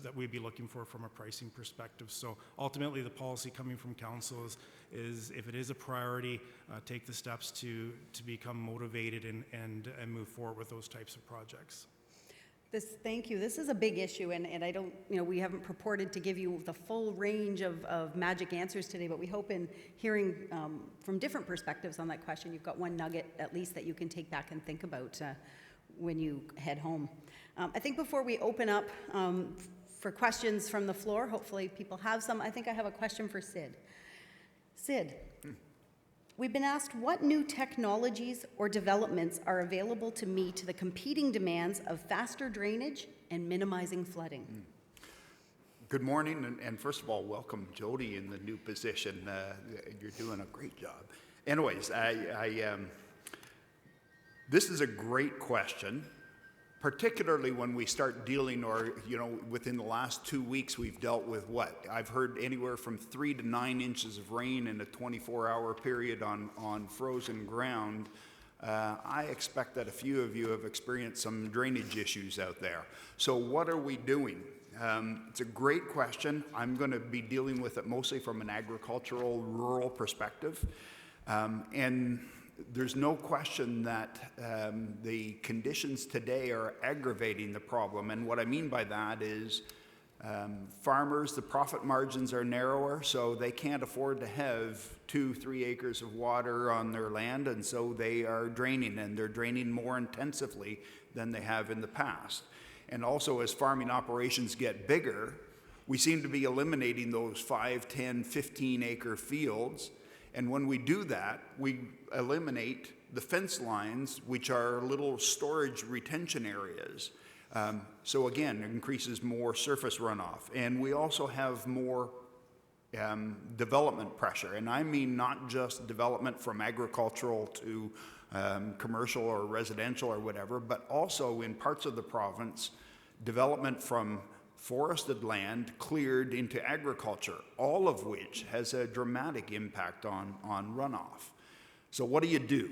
F: that we'd be looking for from a pricing perspective. So ultimately, the policy coming from council is if it is a priority, take the steps to become motivated and move forward with those types of projects.
D: Thank you. This is a big issue, and I don't, we haven't purported to give you the full range of magic answers today, but we hope in hearing from different perspectives on that question, you've got one nugget at least that you can take back and think about when you head home. I think before we open up for questions from the floor, hopefully people have some. I think I have a question for Sid. Sid, we've been asked what new technologies or developments are available to meet the competing demands of faster drainage and minimizing flooding.
H: Good morning, and first of all, welcome Jody in the new position. You're doing a great job. Anyways, this is a great question, particularly when we start dealing, or within the last 2 weeks, we've dealt with what? I've heard anywhere from 3 to 9 inches of rain in a 24-hour period on frozen ground. I expect that a few of you have experienced some drainage issues out there. So what are we doing? It's a great question. I'm going to be dealing with it mostly from an agricultural, rural perspective. And there's no question that the conditions today are aggravating the problem. And what I mean by that is farmers, the profit margins are narrower, so they can't afford to have 2-3 acres of water on their land, and so they are draining, and they're draining more intensively than they have in the past. And also, as farming operations get bigger, we seem to be eliminating those 5, 10, 15 acre fields. And when we do that, we eliminate the fence lines, which are little storage retention areas. So again, it increases more surface runoff. And we also have more development pressure. And I mean not just development from agricultural to commercial or residential or whatever, but also in parts of the province, development from forested land cleared into agriculture, all of which has a dramatic impact on runoff. So what do?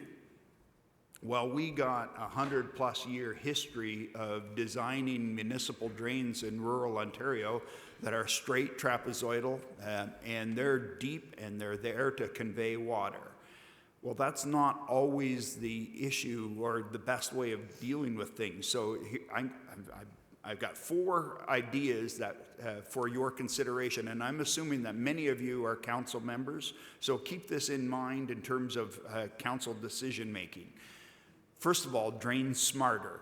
H: Well, we got a 100-plus year history of designing municipal drains in rural Ontario that are straight trapezoidal, and they're deep and they're there to convey water. Well, that's not always the issue or the best way of dealing with things. So I've got 4 ideas that for your consideration, and I'm assuming that many of you are council members, so keep this in mind in terms of council decision making. First of all, drain smarter.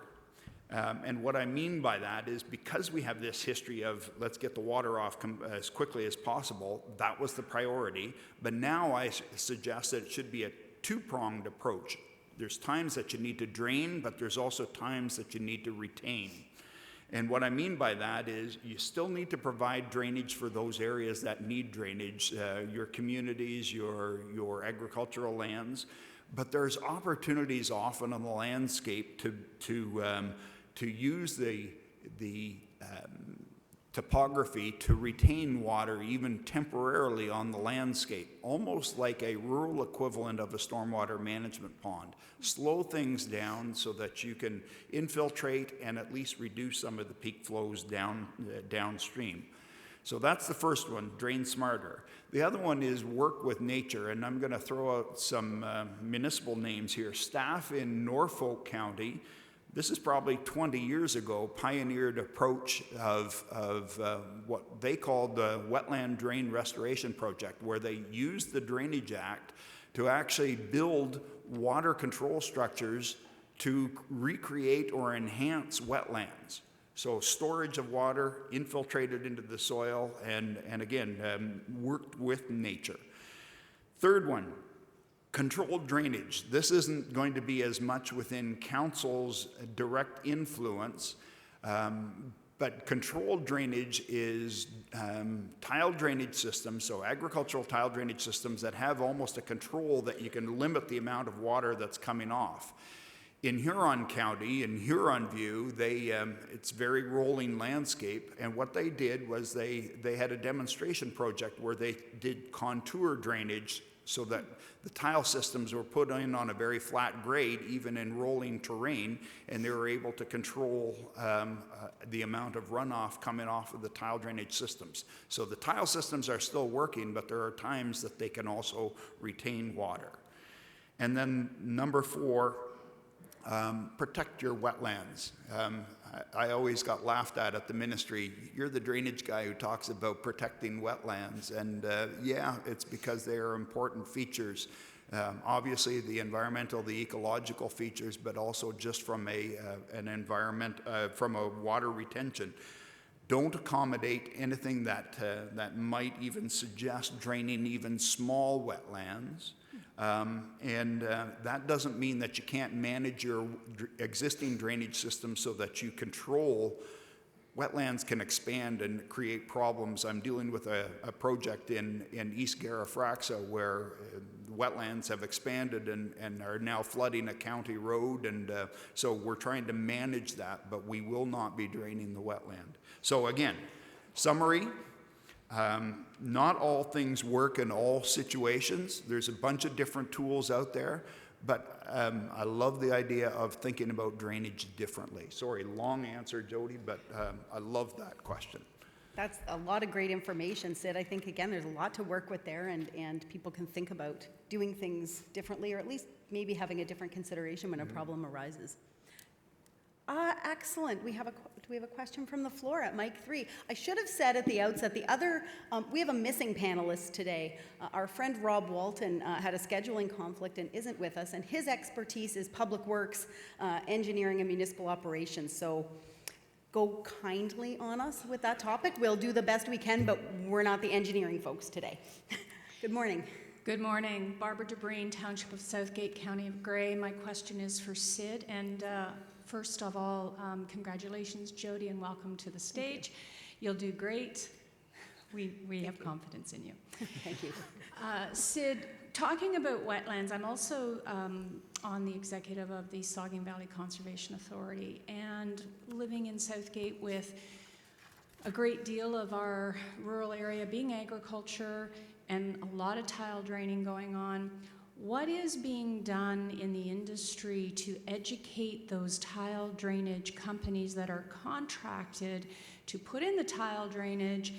H: And what I mean by that is because we have this history of let's get the water off as quickly as possible, that was the priority. But now I suggest that it should be a 2-pronged approach. There's times that you need to drain, but there's also times that you need to retain. And what I mean by that is you still need to provide drainage for those areas that need drainage, your communities, your agricultural lands. But there's opportunities often on the landscape to use the topography to retain water even temporarily on the landscape, almost like a rural equivalent of a stormwater management pond. Slow things down so that you can infiltrate and at least reduce some of the peak flows downstream. So that's the first one, drain smarter. The other one is work with nature, and I'm going to throw out some municipal names here. Staff in Norfolk County, this is probably 20 years ago, pioneered approach of what they called the Wetland Drain Restoration Project, where they used the Drainage Act to actually build water control structures to recreate or enhance wetlands. So storage of water infiltrated into the soil and again, worked with nature. Third one, controlled drainage. This isn't going to be as much within council's direct influence, but controlled drainage is tile drainage systems, so agricultural tile drainage systems that have almost a control that you can limit the amount of water that's coming off. In Huron County, in Huron View, it's very rolling landscape, and what they did was they had a demonstration project where they did contour drainage so that the tile systems were put in on a very flat grade, even in rolling terrain, and they were able to control the amount of runoff coming off of the tile drainage systems. So the tile systems are still working, but there are times that they can also retain water. And then number 4, protect your wetlands. I always got laughed at the ministry. You're the drainage guy who talks about protecting wetlands. And yeah, it's because they are important features. Obviously the environmental, the ecological features, but also just from an environment, from a water retention. Don't accommodate anything that might even suggest draining even small wetlands. That doesn't mean that you can't manage your existing drainage system so that you control. Wetlands can expand and create problems. I'm dealing with a project in East Garifraxa where wetlands have expanded and are now flooding a county road, and so we're trying to manage that, but we will not be draining the wetland. So again, summary. Not all things work in all situations. There's a bunch of different tools out there, but I love the idea of thinking about drainage differently. Sorry, long answer, Jody, but I love that question.
D: That's a lot of great information, Sid. I think, again, there's a lot to work with there, and people can think about doing things differently, or at least maybe having a different consideration when a problem arises. Excellent. Do we have a question from the floor at mic 3? I should have said at the outset, we have a missing panelist today. Our friend Rob Walton had a scheduling conflict and isn't with us, and his expertise is public works, engineering, and municipal operations. So go kindly on us with that topic. We'll do the best we can, but we're not the engineering folks today. Good morning.
I: Good morning. Barbara DeBreen, Township of Southgate, County of Grey. My question is for Sid, and first of all, congratulations, Jody, and welcome to the stage. You'll do great. We have confidence in you.
D: Thank you.
I: Sid, talking about wetlands, I'm also on the executive of the Saugeen Valley Conservation Authority, and living in Southgate with a great deal of our rural area being agriculture and a lot of tile draining going on. What is being done in the industry to educate those tile drainage companies that are contracted to put in the tile drainage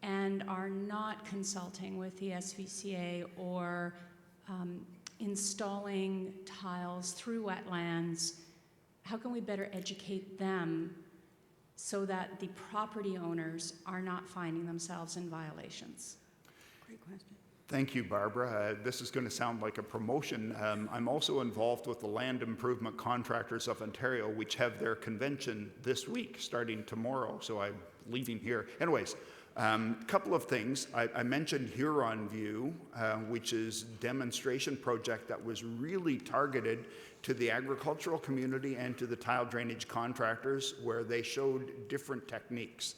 I: and are not consulting with the SVCA or installing tiles through wetlands? How can we better educate them so that the property owners are not finding themselves in violations?
D: Great question.
H: Thank you, Barbara. This is going to sound like a promotion. I'm also involved with the Land Improvement Contractors of Ontario, which have their convention this week, starting tomorrow, so I'm leaving here. Anyways, a couple of things. I mentioned Huron View, which is a demonstration project that was really targeted to the agricultural community and to the tile drainage contractors, where they showed different techniques.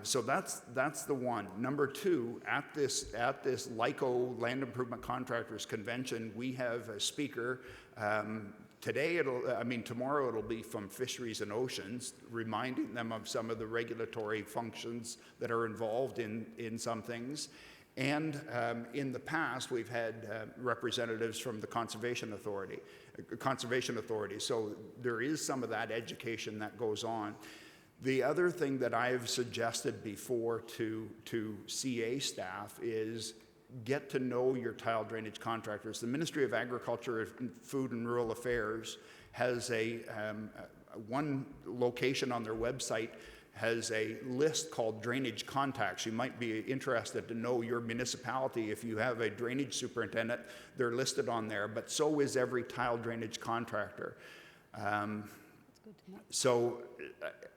H: So that's the one. Number two, at this LICO Land Improvement Contractors Convention, we have a speaker. Tomorrow it'll be from Fisheries and Oceans, reminding them of some of the regulatory functions that are involved in some things. And in the past, we've had representatives from the Conservation Authority. So there is some of that education that goes on. The other thing that I've suggested before to CA staff is get to know your tile drainage contractors. The Ministry of Agriculture, Food and Rural Affairs has one location on their website has a list called Drainage Contacts. You might be interested to know your municipality. If you have a drainage superintendent, they're listed on there, but so is every tile drainage contractor. So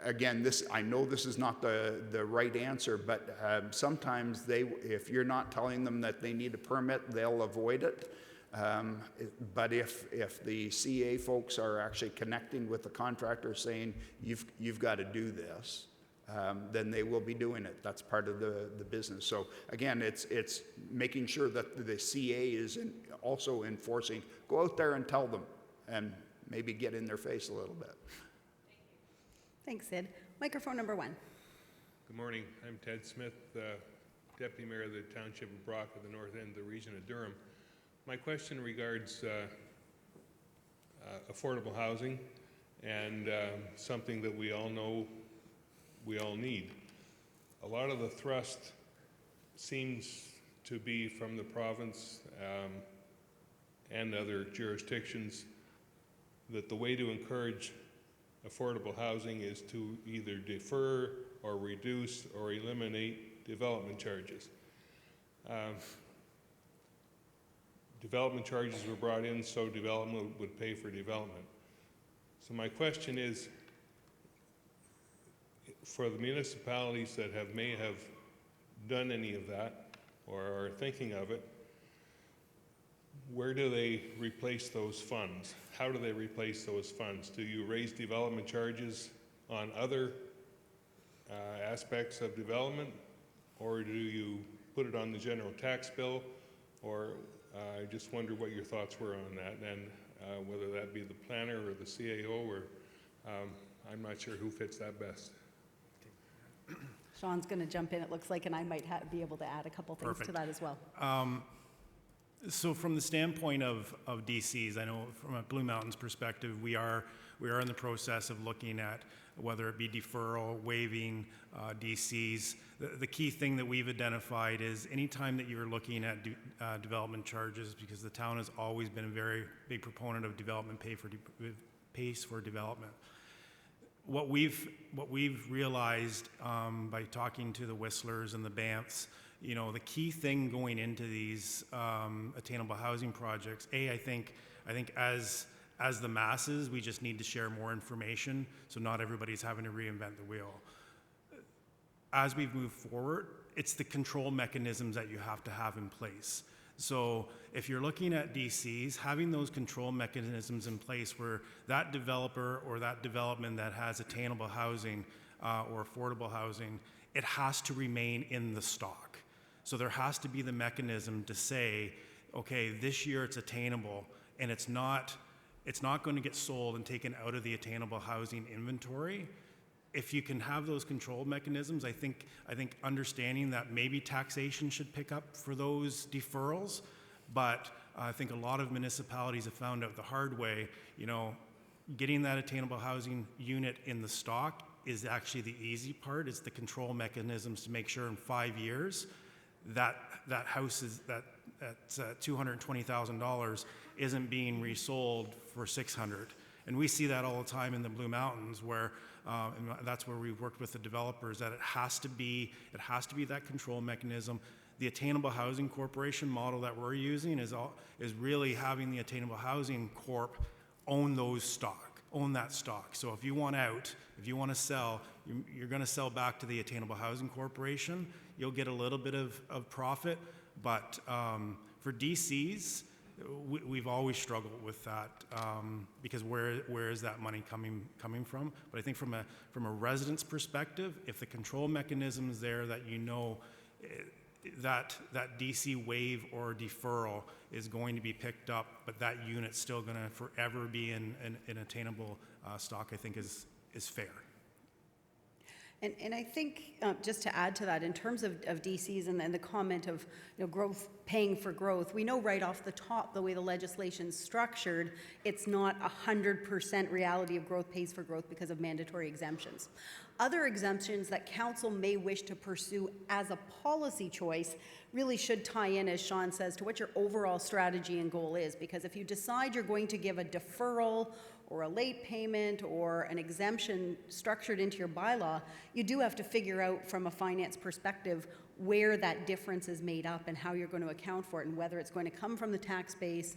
H: again, I know this is not the right answer, but sometimes if you're not telling them that they need a permit, they'll avoid it. But if the CA folks are actually connecting with the contractor saying, you've got to do this, then they will be doing it. That's part of the business. So again, it's making sure that the CA is also enforcing. Go out there and tell them, and maybe get in their face a little bit.
D: Thanks, Sid. Microphone number 1.
J: Good morning. I'm Ted Smith, Deputy Mayor of the Township of Brock of the North End of the region of Durham. My question regards affordable housing and something that we all know we all need. A lot of the thrust seems to be from the province and other jurisdictions that the way to encourage affordable housing is to either defer or reduce or eliminate development charges. Development charges were brought in so development would pay for development. So my question is, for the municipalities that may have done any of that or are thinking of it, where do they replace those funds? How do they replace those funds? Do you raise development charges on other aspects of development, or do you put it on the general tax bill? Or I just wonder what your thoughts were on that, and whether that be the planner or the CAO, or I'm not sure who fits that best.
D: Sean's going to jump in, it looks like, and I might be able to add a couple things to that as well.
F: So from the standpoint of DCs, I know from a Blue Mountains perspective, we are in the process of looking at whether it be deferral, waiving DCs. The key thing that we've identified is anytime that you're looking at development charges, because the town has always been a very big proponent of development pays for development. What we've realized by talking to the Whistlers and the Banffs, you know, the key thing going into these attainable housing projects, I think as the masses, we just need to share more information so not everybody's having to reinvent the wheel. As we move forward, it's the control mechanisms that you have to have in place. So if you're looking at DCs, having those control mechanisms in place where that developer or that development that has attainable housing or affordable housing, it has to remain in the stock. So there has to be the mechanism to say, okay, this year it's attainable, and it's not going to get sold and taken out of the attainable housing inventory. If you can have those control mechanisms, I think understanding that maybe taxation should pick up for those deferrals, but I think a lot of municipalities have found out the hard way, getting that attainable housing unit in the stock is actually the easy part. It's the control mechanisms to make sure in 5 years that house is that's $220,000 isn't being resold for $600,000. And we see that all the time in the Blue Mountains, where and that's where we've worked with the developers, that it has to be that control mechanism. The Attainable Housing Corporation model that we're using is really having the Attainable Housing Corp own that stock. So if you want out, if you want to sell, you're going to sell back to the Attainable Housing Corporation. You'll get a little bit of profit, but for DCs, we've always struggled with that because where is that money coming from? But I think from a resident's perspective, if the control mechanism is there, that that DC waive or deferral is going to be picked up, but that unit's still going to forever be in attainable stock, I think is fair.
D: And I think, just to add to that, in terms of DCs and the comment of growth paying for growth, we know right off the top, the way the legislation's structured, it's not 100% reality of growth pays for growth because of mandatory exemptions. Other exemptions that council may wish to pursue as a policy choice really should tie in, as Sean says, to what your overall strategy and goal is. Because if you decide you're going to give a deferral or a late payment or an exemption structured into your bylaw, you do have to figure out from a finance perspective where that difference is made up and how you're going to account for it, and whether it's going to come from the tax base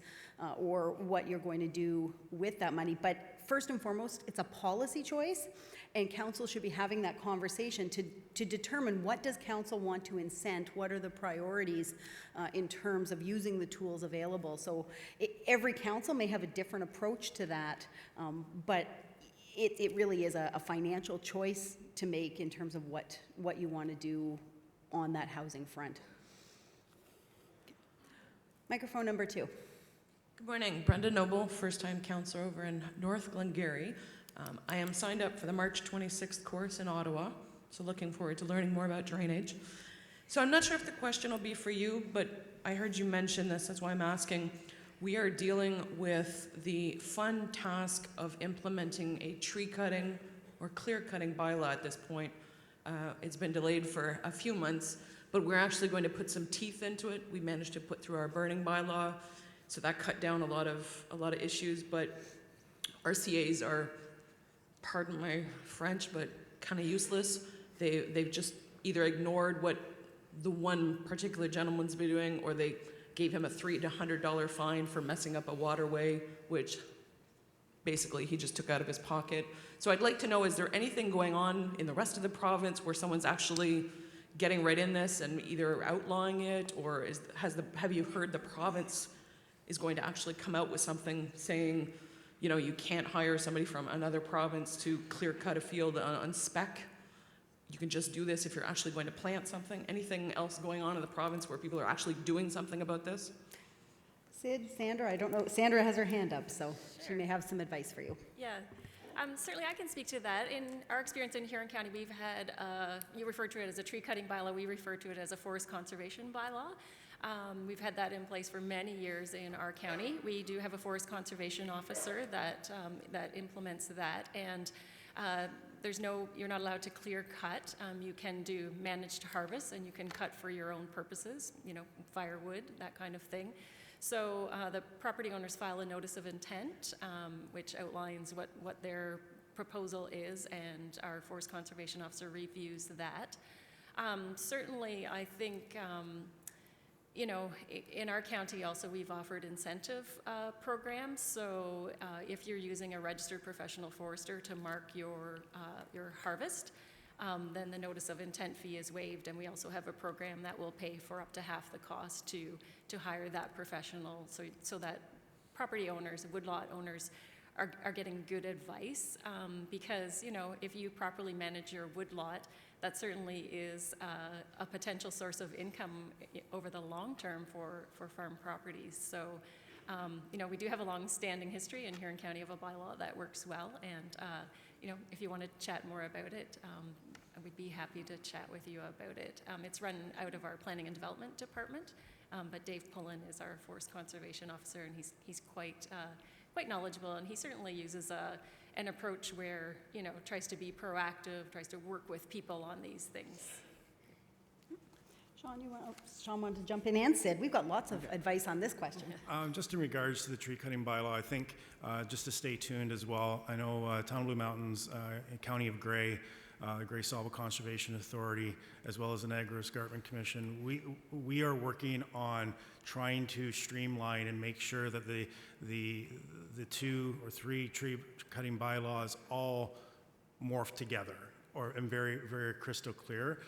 D: or what you're going to do with that money. But first and foremost, it's a policy choice, and council should be having that conversation to determine what does council want to incent, what are the priorities in terms of using the tools available. So every council may have a different approach to that, but it really is a financial choice to make in terms of what you want to do on that housing front. Microphone number 2.
K: Good morning, Brenda Noble, first-time councillor over in North Glengarry. I am signed up for the March 26th course in Ottawa, so looking forward to learning more about drainage. So I'm not sure if the question will be for you, but I heard you mention this, that's why I'm asking. We are dealing with the fun task of implementing a tree cutting or clear cutting bylaw at this point. It's been delayed for a few months, but we're actually going to put some teeth into it. We managed to put through our burning bylaw, so that cut down a lot of issues, but RCAs are, pardon my French, but kind of useless. They've just either ignored what the one particular gentleman's been doing, or they gave him a $300 to $100 fine for messing up a waterway, which basically he just took out of his pocket. So I'd like to know, is there anything going on in the rest of the province where someone's actually getting right in this and either outlawing it, or have you heard the province is going to actually come out with something saying, you can't hire somebody from another province to clear cut a field on spec? You can just do this if you're actually going to plant something. Anything else going on in the province where people are actually doing something about this?
D: Sid, Sandra, I don't know. Sandra has her hand up, so she may have some advice for you.
G: Yeah. Certainly I can speak to that. In our experience in Huron County, we've had, you refer to it as a tree cutting bylaw, we refer to it as a forest conservation bylaw. We've had that in place for many years in our county. We do have a forest conservation officer that implements that, and you're not allowed to clear cut. You can do managed harvest, and you can cut for your own purposes, firewood, that kind of thing. So the property owners file a notice of intent, which outlines what their proposal is, and our forest conservation officer reviews that. Certainly, I think, in our county also we've offered incentive programs. So if you're using a registered professional forester to mark your harvest, then the notice of intent fee is waived, and we also have a program that will pay for up to half the cost to hire that professional, so that property owners, woodlot owners, are getting good advice, because if you properly manage your woodlot, that certainly is a potential source of income over the long term for farm properties. So we do have a long-standing history in Huron County of a bylaw that works well, and if you want to chat more about it, I would be happy to chat with you about it. It's run out of our Planning and Development Department, But Dave Pullen is our forest conservation officer, and he's quite knowledgeable, and he certainly uses an approach where, tries to be proactive, tries to work with people on these things.
D: Sean wanted to jump in, and Sid. We've got lots of advice on this question.
F: Just in regards to the tree cutting bylaw, I think just to stay tuned as well. I know Town of Blue Mountains, County of Grey, the Grey Salvo Conservation Authority, as well as the Niagara Escarpment Commission, we are working on trying to streamline and make sure that the 2 or 3 tree cutting bylaws all morph together, and very, very crystal clear.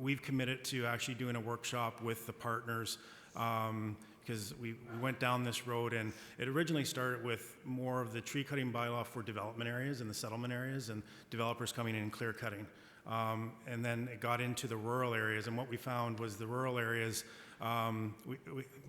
F: We've committed to actually doing a workshop with the partners because we went down this road, and it originally started with more of the tree cutting bylaw for development areas and the settlement areas and developers coming in and clear cutting. And then it got into the rural areas, and what we found was the rural areas,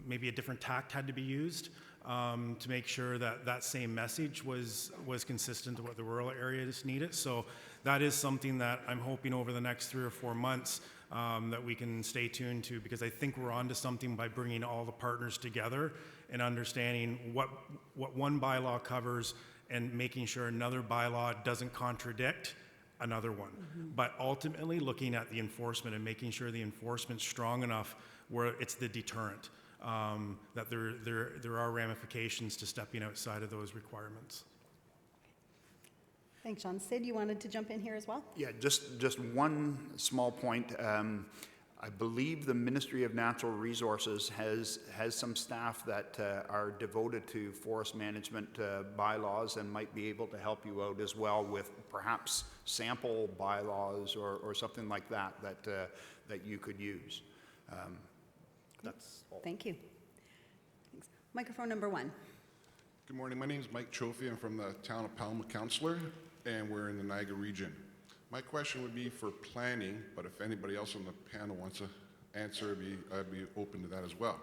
F: maybe a different tact had to be used to make sure that that same message was consistent to what the rural areas needed. So that is something that I'm hoping over the next 3 or 4 months that we can stay tuned to, because I think we're onto something by bringing all the partners together and understanding what one bylaw covers and making sure another bylaw doesn't contradict another one. But ultimately looking at the enforcement and making sure the enforcement's strong enough where it's the deterrent, that there are ramifications to stepping outside of those requirements.
D: Thanks, Sean. Sid, you wanted to jump in here as well?
H: Yeah, just one small point. I believe the Ministry of Natural Resources has some staff that are devoted to forest management bylaws and might be able to help you out as well with perhaps sample bylaws or something like that you could use. That's all.
D: Thank you. Thanks. Microphone number 1.
L: Good morning. My name is Mike Trophy. I'm from the town of Palma Councillor, and we're in the Niagara region. My question would be for planning, but if anybody else on the panel wants to answer, I'd be open to that as well.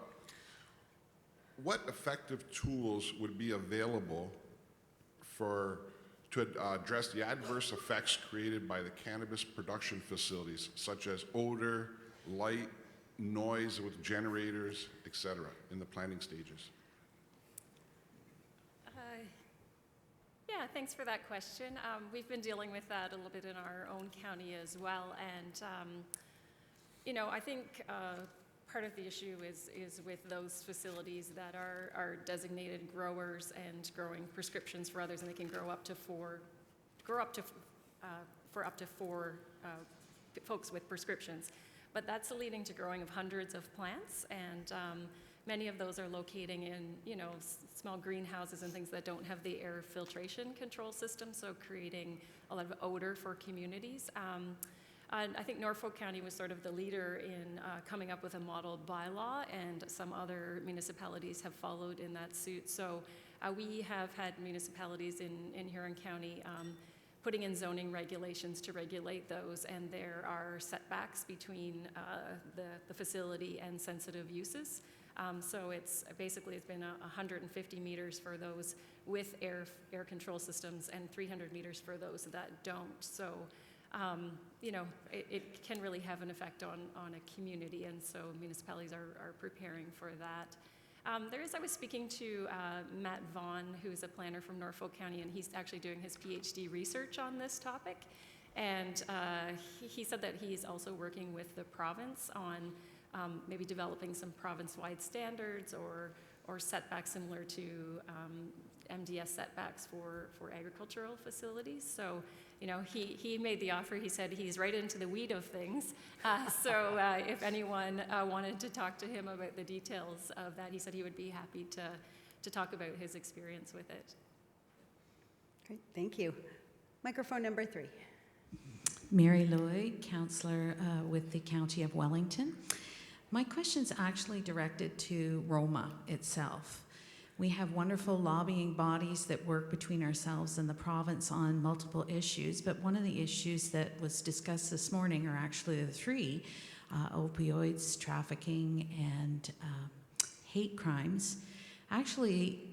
L: What effective tools would be available to address the adverse effects created by the cannabis production facilities, such as odor, light, noise with generators, etc., in the planning stages?
G: Yeah, thanks for that question. We've been dealing with that a little bit in our own county as well, and I think part of the issue is with those facilities that are designated growers and growing prescriptions for others, and they can grow up to four folks with prescriptions. But that's leading to growing of hundreds of plants, and many of those are locating in, small greenhouses and things that don't have the air filtration control system, so creating a lot of odor for communities. And I think Norfolk County was sort of the leader in coming up with a model bylaw, and some other municipalities have followed in that suit. So we have had municipalities in Huron County putting in zoning regulations to regulate those, and there are setbacks between the facility and sensitive uses. So it's been 150 meters for those with air control systems and 300 meters for those that don't. So, it can really have an effect on a community, and so municipalities are preparing for that. I was speaking to Matt Vaughn, who's a planner from Norfolk County, and he's actually doing his PhD research on this topic. And he said that he's also working with the province on maybe developing some province-wide standards or setbacks similar to MDS setbacks for agricultural facilities. So, he made the offer. He said he's right into the weed of things. So if anyone wanted to talk to him about the details of that, he said he would be happy to talk about his experience with it.
D: Great, thank you. Microphone number 3.
M: Mary Lloyd, councillor with the County of Wellington. My question's actually directed to ROMA itself. We have wonderful lobbying bodies that work between ourselves and the province on multiple issues, but one of the issues that was discussed this morning are actually the 3, opioids, trafficking, and hate crimes, actually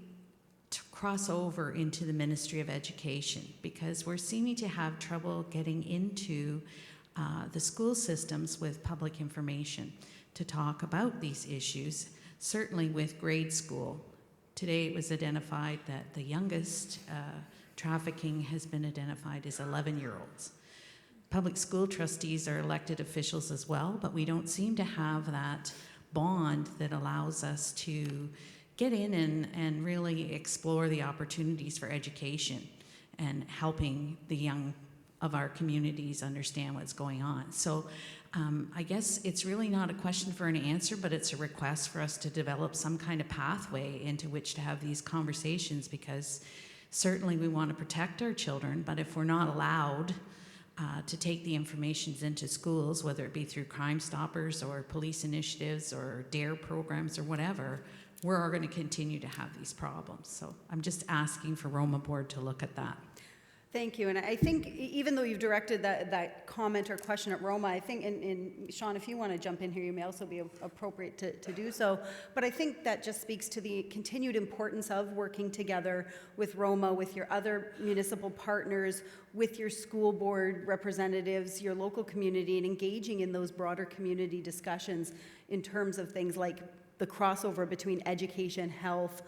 M: to cross over into the Ministry of Education, because we're seeming to have trouble getting into the school systems with public information to talk about these issues, certainly with grade school. Today it was identified that the youngest trafficking has been identified as 11-year-olds. Public school trustees are elected officials as well, but we don't seem to have that bond that allows us to get in and really explore the opportunities for education and helping the young of our communities understand what's going on. So I guess it's really not a question for an answer, but it's a request for us to develop some kind of pathway into which to have these conversations, because certainly we want to protect our children, but if we're not allowed to take the information into schools, whether it be through Crime Stoppers or police initiatives or DARE programs or whatever, we're going to continue to have these problems. So I'm just asking for ROMA Board to look at that.
D: Thank you. And I think even though you've directed that comment or question at ROMA, I think, and Sean, if you want to jump in here, you may also be appropriate to do so. But I think that just speaks to the continued importance of working together with ROMA, with your other municipal partners, with your school board representatives, your local community, and engaging in those broader community discussions in terms of things like the crossover between education, health,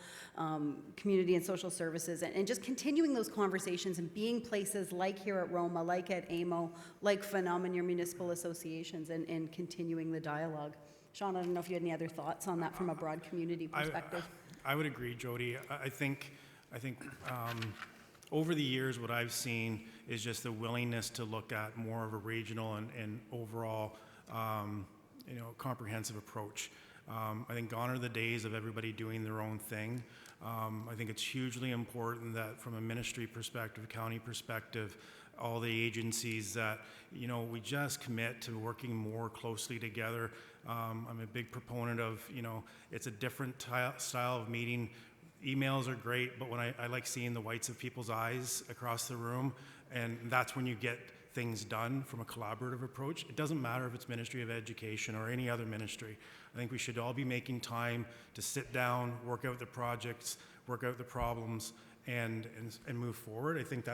D: community and social services, and just continuing those conversations and being places like here at ROMA, like at AMO, like Phenom and your municipal associations, and continuing the dialogue. Sean, I don't know if you had any other thoughts on that from a broad community perspective.
F: I would agree, Jody. I think over the years, what I've seen is just the willingness to look at more of a regional and overall, comprehensive approach. I think gone are the days of everybody doing their own thing. I think it's hugely important that from a ministry perspective, county perspective, all the agencies that, we just commit to working more closely together. I'm a big proponent of, it's a different style of meeting. Emails are great, but when I like seeing the whites of people's eyes across the room, and that's when you get things done from a collaborative approach. It doesn't matter if it's Ministry of Education or any other ministry. I think we should all be making time to sit down, work out the projects, work out the problems, and move forward. I think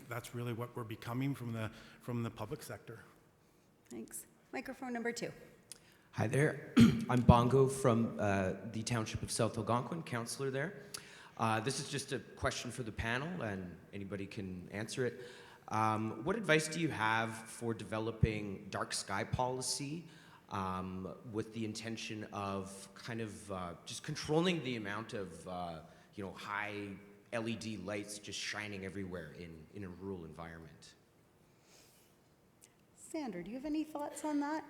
F: that's really what we're becoming from the public sector.
D: Thanks. Microphone number 2.
N: Hi there. I'm Bongo from the Township of South Algonquin, councillor there. This is just a question for the panel, and anybody can answer it. What advice do you have for developing dark sky policy with the intention of kind of just controlling the amount of high LED lights just shining everywhere in a rural environment?
D: Sandra, do you have any thoughts on that?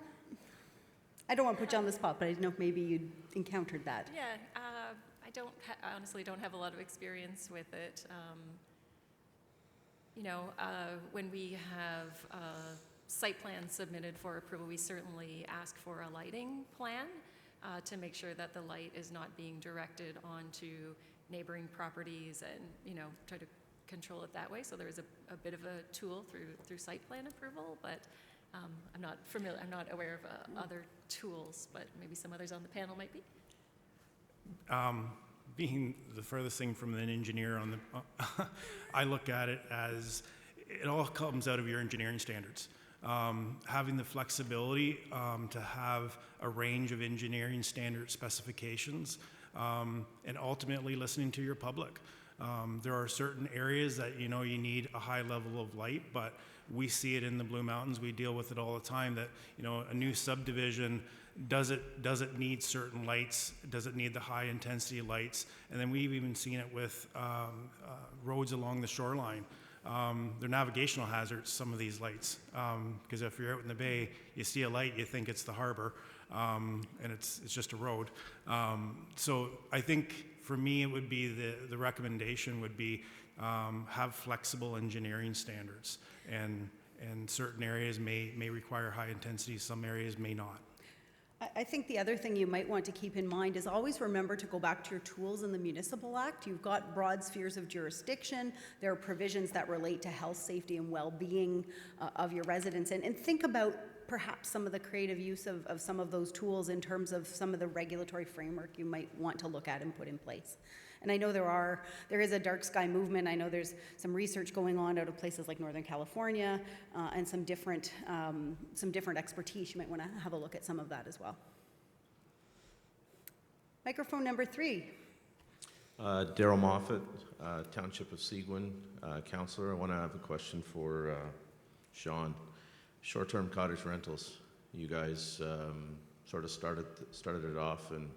D: I don't want to put you on the spot, but I didn't know if maybe you'd encountered that.
G: Yeah, I honestly don't have a lot of experience with it. When we have site plans submitted for approval, we certainly ask for a lighting plan to make sure that the light is not being directed onto neighboring properties and, try to control it that way. So there is a bit of a tool through site plan approval, but I'm not aware of other tools, but maybe some others on the panel might be.
F: Being the furthest thing from an engineer I look at it as it all comes out of your engineering standards. Having the flexibility to have a range of engineering standard specifications and ultimately listening to your public. There are certain areas that you need a high level of light, but we see it in the Blue Mountains. We deal with it all the time that a new subdivision, does it need certain lights? Does it need the high intensity lights? And then we've even seen it with roads along the shoreline. They're navigational hazards, some of these lights, because if you're out in the bay, you see a light, you think it's the harbor, and it's just a road. So I think for me, it would be the recommendation would be have flexible engineering standards, and certain areas may require high intensity, some areas may not.
D: I think the other thing you might want to keep in mind is always remember to go back to your tools in the Municipal Act. You've got broad spheres of jurisdiction. There are provisions that relate to health, safety, and well-being of your residents. And think about perhaps some of the creative use of some of those tools in terms of some of the regulatory framework you might want to look at and put in place. And I know there is a dark sky movement. I know there's some research going on out of places like Northern California and some different expertise. You might want to have a look at some of that as well. Microphone number 3.
O: Daryl Moffat, Township of Seguin, Councillor. I want to have a question for Sean. Short-term cottage rentals. You guys sort of started it off and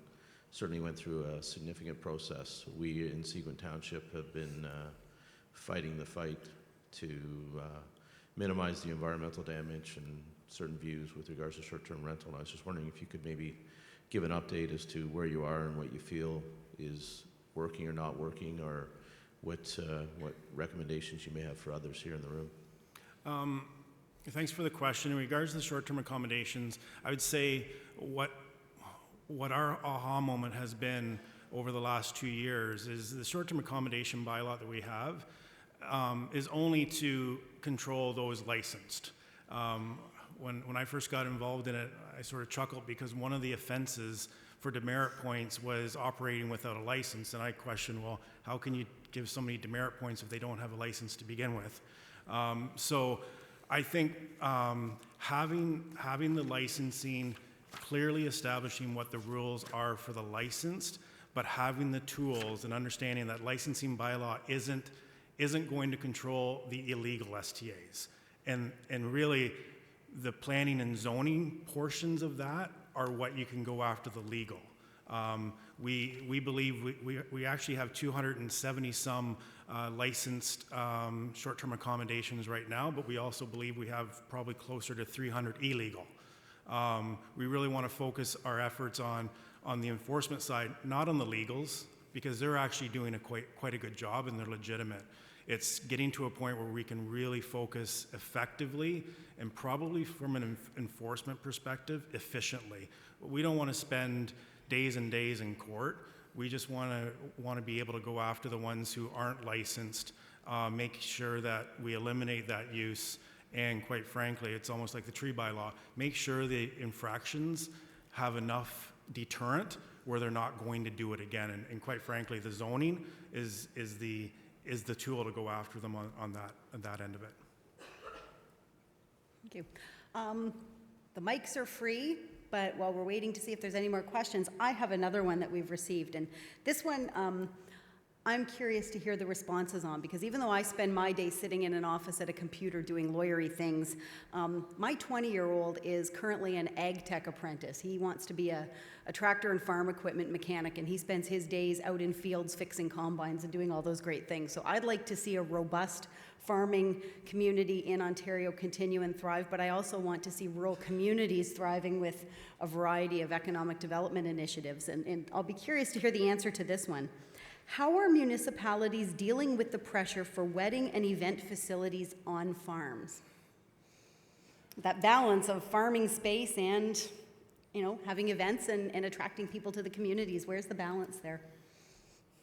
O: certainly went through a significant process. We in Seguin Township have been fighting the fight to minimize the environmental damage and certain views with regards to short-term rental. And I was just wondering if you could maybe give an update as to where you are and what you feel is working or not working, or what recommendations you may have for others here in the room.
F: Thanks for the question. In regards to the short-term accommodations, I would say what our aha moment has been over the last 2 years is the short-term accommodation bylaw that we have is only to control those licensed. When I first got involved in it, I sort of chuckled because one of the offenses for demerit points was operating without a license, and I questioned, well, how can you give somebody demerit points if they don't have a license to begin with? So I think having the licensing, clearly establishing what the rules are for the licensed, but having the tools and understanding that licensing bylaw isn't going to control the illegal STAs. And really, the planning and zoning portions of that are what you can go after the legal. We believe we actually have 270 some licensed short-term accommodations right now, but we also believe we have probably closer to 300 illegal. We really want to focus our efforts on the enforcement side, not on the legals, because they're actually doing quite a good job and they're legitimate. It's getting to a point where we can really focus effectively and probably from an enforcement perspective, efficiently. We don't want to spend days and days in court. We just want to be able to go after the ones who aren't licensed, make sure that we eliminate that use, and quite frankly, it's almost like the tree bylaw, make sure the infractions have enough deterrent where they're not going to do it again. And quite frankly, the zoning is the tool to go after them on that end of it.
D: Thank you. The mics are free, but while we're waiting to see if there's any more questions, I have another one that we've received. And this one, I'm curious to hear the responses on, because even though I spend my day sitting in an office at a computer doing lawyery things, my 20-year-old is currently an ag tech apprentice. He wants to be a tractor and farm equipment mechanic, and he spends his days out in fields fixing combines and doing all those great things. So I'd like to see a robust farming community in Ontario continue and thrive, but I also want to see rural communities thriving with a variety of economic development initiatives. And I'll be curious to hear the answer to this one. How are municipalities dealing with the pressure for wedding and event facilities on farms? That balance of farming space and, having events and attracting people to the communities. Where's the balance there?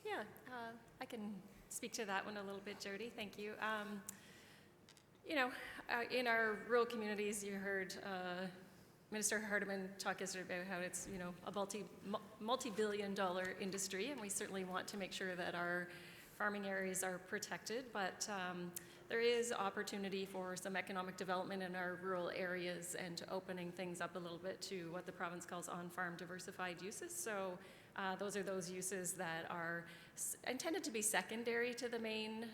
G: Yeah, I can speak to that one a little bit, Jody. Thank you. In our rural communities, you heard Minister Hardeman talk yesterday about how it's a multi-billion-dollar industry, and we certainly want to make sure that our farming areas are protected. But there is opportunity for some economic development in our rural areas and opening things up a little bit to what the province calls on-farm diversified uses. So those are those uses that are intended to be secondary to the main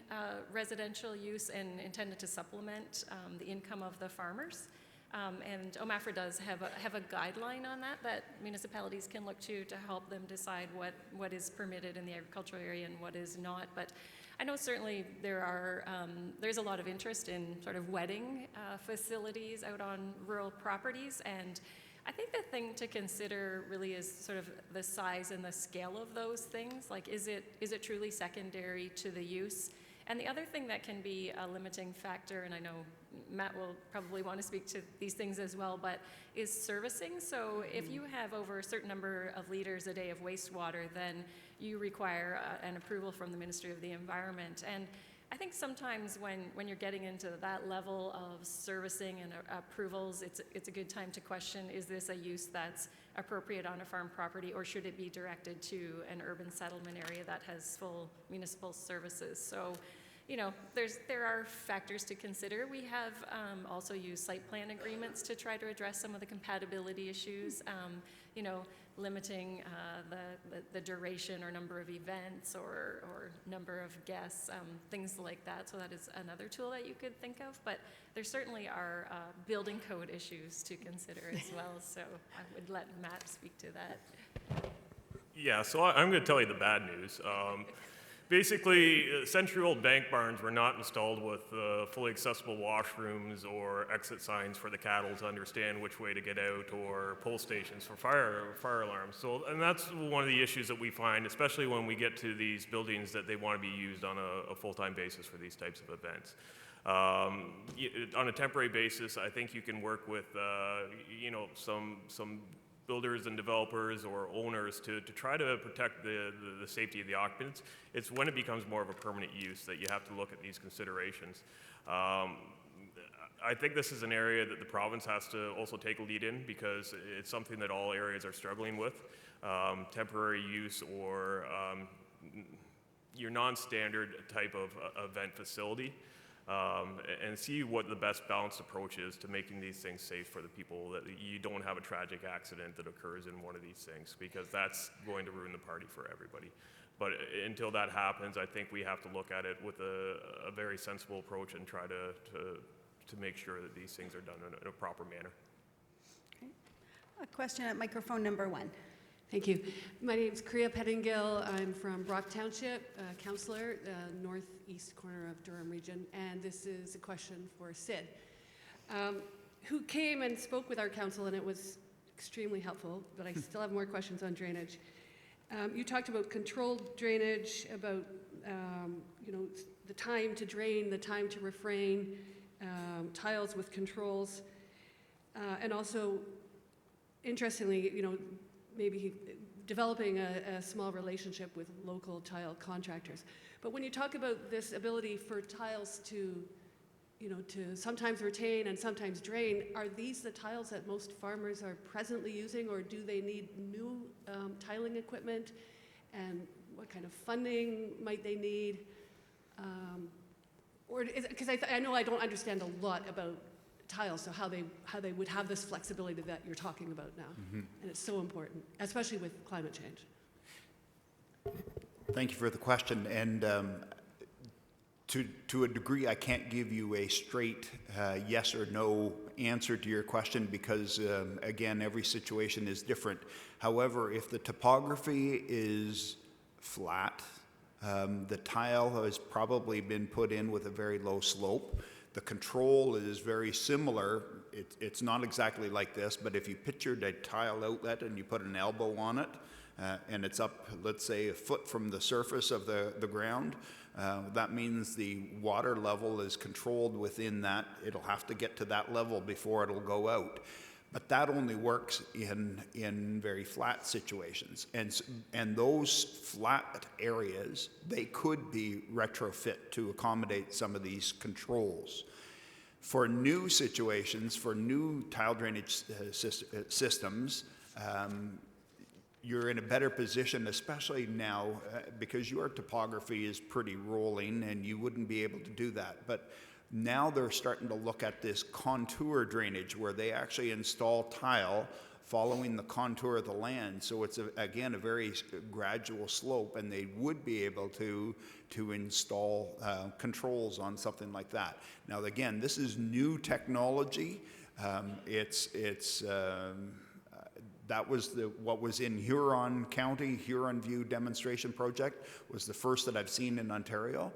G: residential use and intended to supplement the income of the farmers. And OMAFRA does have a guideline on that municipalities can look to help them decide what is permitted in the agricultural area and what is not. But I know certainly there's a lot of interest in sort of wedding facilities out on rural properties, and I think the thing to consider really is sort of the size and the scale of those things. Like, is it truly secondary to the use? And the other thing that can be a limiting factor, and I know Matt will probably want to speak to these things as well, but is servicing. So if you have over a certain number of liters a day of wastewater, then you require an approval from the Ministry of the Environment. And I think sometimes when you're getting into that level of servicing and approvals, it's a good time to question, is this a use that's appropriate on a farm property, or should it be directed to an urban settlement area that has full municipal services? So, you know, there are factors to consider. We have also used site plan agreements to try to address some of the compatibility issues. You know, limiting the duration or number of events or number of guests, things like that. So that is another tool that you could think of. But there certainly are building code issues to consider as well. So I would let Matt speak to that.
E: Yeah, so I'm going to tell you the bad news. Basically, century-old bank barns were not installed with fully accessible washrooms or exit signs for the cattle to understand which way to get out, or pull stations for fire alarms. So, and that's one of the issues that we find, especially when we get to these buildings that they want to be used on a full-time basis for these types of events. On a temporary basis, I think you can work with, you know, some builders and developers or owners to try to protect the safety of the occupants. It's when it becomes more of a permanent use that you have to look at these considerations. I think this is an area that the province has to also take a lead in, because it's something that all areas are struggling with. Temporary use or your non-standard type of event facility. And see what the best balanced approach is to making these things safe for the people, that you don't have a tragic accident that occurs in one of these things, because that's going to ruin the party for everybody. But until that happens, I think we have to look at it with a very sensible approach and try to make sure that these things are done in a proper manner.
D: Okay. A question at microphone number 1.
P: Thank you. My name is Kriya Pettingill. I'm from Brock Township, councillor, northeast corner of Durham region, and this is a question for Sid, who came and spoke with our council, and it was extremely helpful, but I still have more questions on drainage. You talked about controlled drainage, about you know, the time to drain, the time to refrain, tiles with controls, and also, interestingly, you know, maybe developing a small relationship with local tile contractors. But when you talk about this ability for tiles to, you know, to sometimes retain and sometimes drain, are these the tiles that most farmers are presently using, or do they need new tiling equipment? And what kind of funding might they need? Or because I know I don't understand a lot about tiles, so how they would have this flexibility that you're talking about now. And it's so important, especially with climate change.
H: Thank you for the question. And to a degree, I can't give you a straight yes or no answer to your question, because again, every situation is different. However, if the topography is flat, the tile has probably been put in with a very low slope. The control is very similar. It's not exactly like this, but if you pictured a tile outlet and you put an elbow on it, and it's up, let's say, a foot from the surface of the ground, that means the water level is controlled within that. It'll have to get to that level before it'll go out. But that only works in very flat situations. And those flat areas, they could be retrofit to accommodate some of these controls. For new situations, for new tile drainage systems, you're in a better position, especially now, because your topography is pretty rolling and you wouldn't be able to do that. But now they're starting to look at this contour drainage, where they actually install tile following the contour of the land. So it's, again, a very gradual slope, and they would be able to install controls on something like that. Now, again, this is new technology. That was what was in Huron County. Huron View demonstration project was the first that I've seen in Ontario.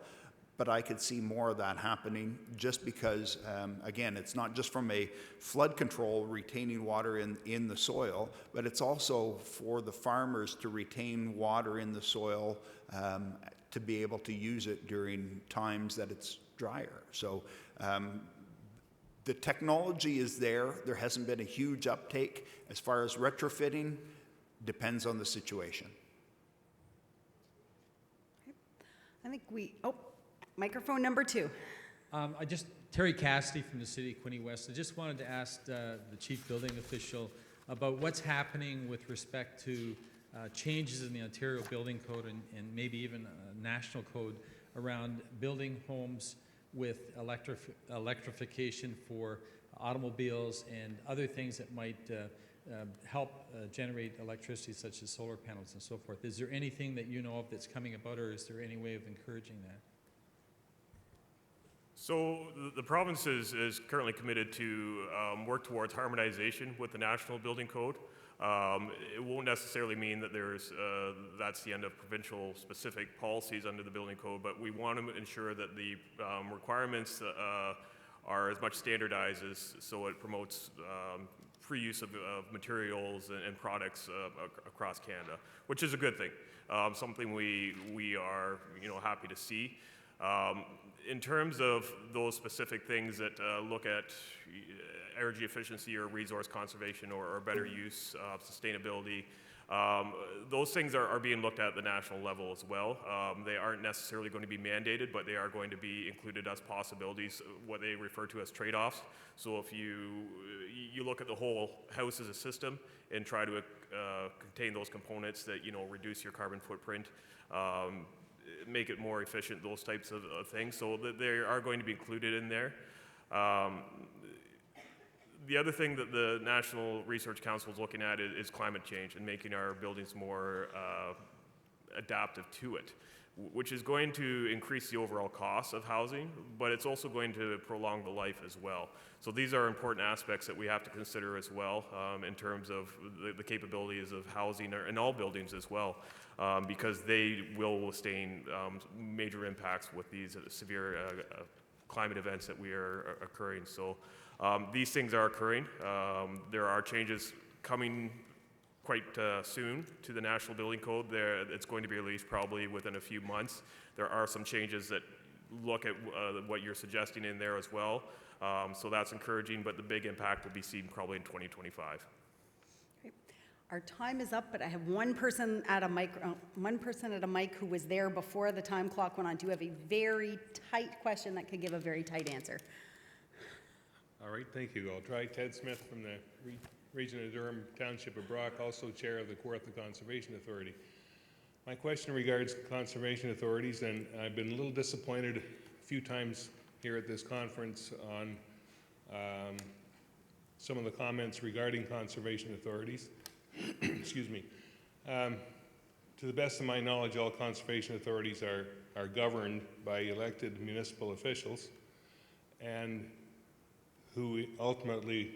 H: But I could see more of that happening, just because, again, it's not just from a flood control, retaining water in the soil, but it's also for the farmers to retain water in the soil to be able to use it during times that it's drier. So the technology is there. There hasn't been a huge uptake. As far as retrofitting, depends on the situation.
D: I think Microphone number 2.
Q: Terry Cassidy from the city of Quinte West. I just wanted to ask the chief building official about what's happening with respect to changes in the Ontario Building Code and maybe even a national code around building homes with electrification for automobiles and other things that might help generate electricity, such as solar panels and so forth. Is there anything that you know of that's coming about, or is there any way of encouraging that?
E: So the province is currently committed to work towards harmonization with the National Building Code. It won't necessarily mean that that's the end of provincial specific policies under the building code, but we want to ensure that the requirements are as much standardized so it promotes free use of materials and products across Canada, which is a good thing. Something we are happy to see. In terms of those specific things that look at energy efficiency or resource conservation or better use, sustainability, those things are being looked at the national level as well. They aren't necessarily going to be mandated, but they are going to be included as possibilities, what they refer to as trade-offs. So if you look at the whole house as a system and try to contain those components that reduce your carbon footprint, make it more efficient, those types of things. So they are going to be included in there. The other thing that the National Research Council is looking at is climate change and making our buildings more adaptive to it, which is going to increase the overall cost of housing, but it's also going to prolong the life as well. So these are important aspects that we have to consider as well in terms of the capabilities of housing in all buildings as well, because they will withstand major impacts with these severe climate events that we are occurring. So these things are occurring. There are changes coming quite soon to the National Building Code. It's going to be released probably within a few months. There are some changes that look at what you're suggesting in there as well. So that's encouraging, but the big impact will be seen probably in 2025.
D: Our time is up, but I have one person at a mic who was there before the time clock went on. Do you have a very tight question that could give a very tight answer?
J: All right, thank you. I'll try Ted Smith from the Region of Durham, Township of Brock, also chair of the Kawartha Conservation Authority. My question regards conservation authorities, and I've been a little disappointed a few times here at this conference on some of the comments regarding conservation authorities. Excuse me. To the best of my knowledge, all conservation authorities are governed by elected municipal officials and who ultimately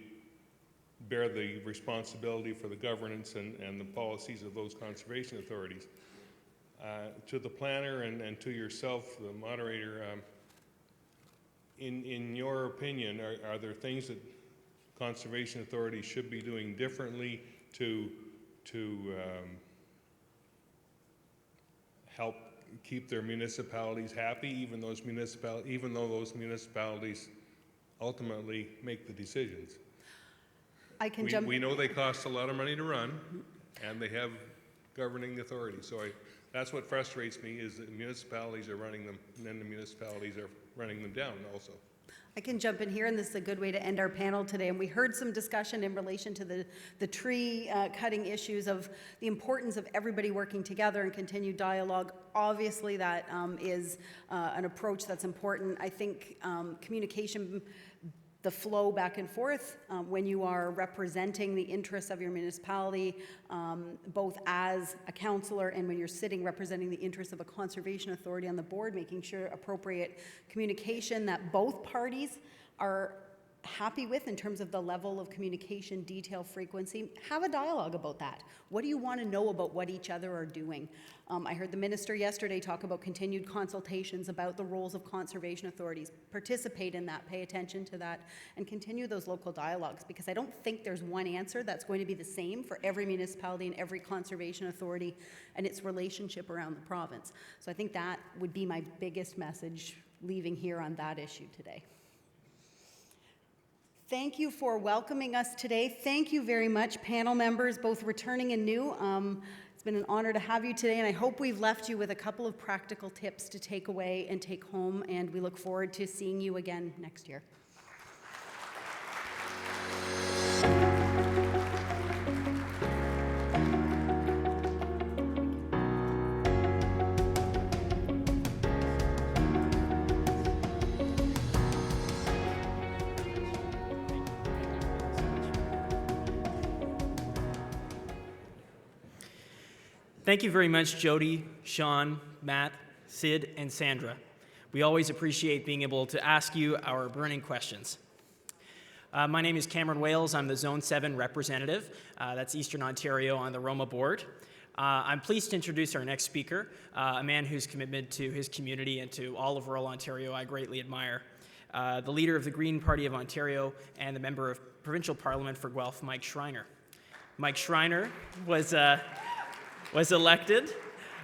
J: bear the responsibility for the governance and the policies of those conservation authorities. To the planner and to yourself, the moderator, in your opinion, are there things that conservation authorities should be doing differently to help keep their municipalities happy, even though those municipalities ultimately make the decisions? We know they cost a lot of money to run, and they have governing authority. So that's what frustrates me, is that municipalities are running them, and then the municipalities are running them down also.
D: I can jump in here, and this is a good way to end our panel today. And we heard some discussion in relation to the tree cutting issues, of the importance of everybody working together and continued dialogue. Obviously, that is an approach that's important. I think communication, the flow back and forth when you are representing the interests of your municipality, both as a councillor and when you're sitting representing the interests of a conservation authority on the board, making sure appropriate communication that both parties are happy with in terms of the level of communication, detail, frequency. Have a dialogue about that. What do you want to know about what each other are doing? I heard the minister yesterday talk about continued consultations about the roles of conservation authorities. Participate in that, pay attention to that, and continue those local dialogues, because I don't think there's one answer that's going to be the same for every municipality and every conservation authority and its relationship around the province. So I think that would be my biggest message leaving here on that issue today. Thank you for welcoming us today. Thank you very much, panel members, both returning and new. It's been an honor to have you today, and I hope we've left you with a couple of practical tips to take away and take home, and we look forward to seeing you again next year.
R: Thank you very much, Jody, Sean, Matt, Sid, and Sandra. We always appreciate being able to ask you our burning questions. My name is Cameron Wales. I'm the Zone 7 representative. That's Eastern Ontario on the ROMA board. I'm pleased to introduce our next speaker, a man whose commitment to his community and to all of rural Ontario I greatly admire. The leader of the Green Party of Ontario and the member of Provincial Parliament for Guelph, Mike Schreiner. Mike Schreiner was elected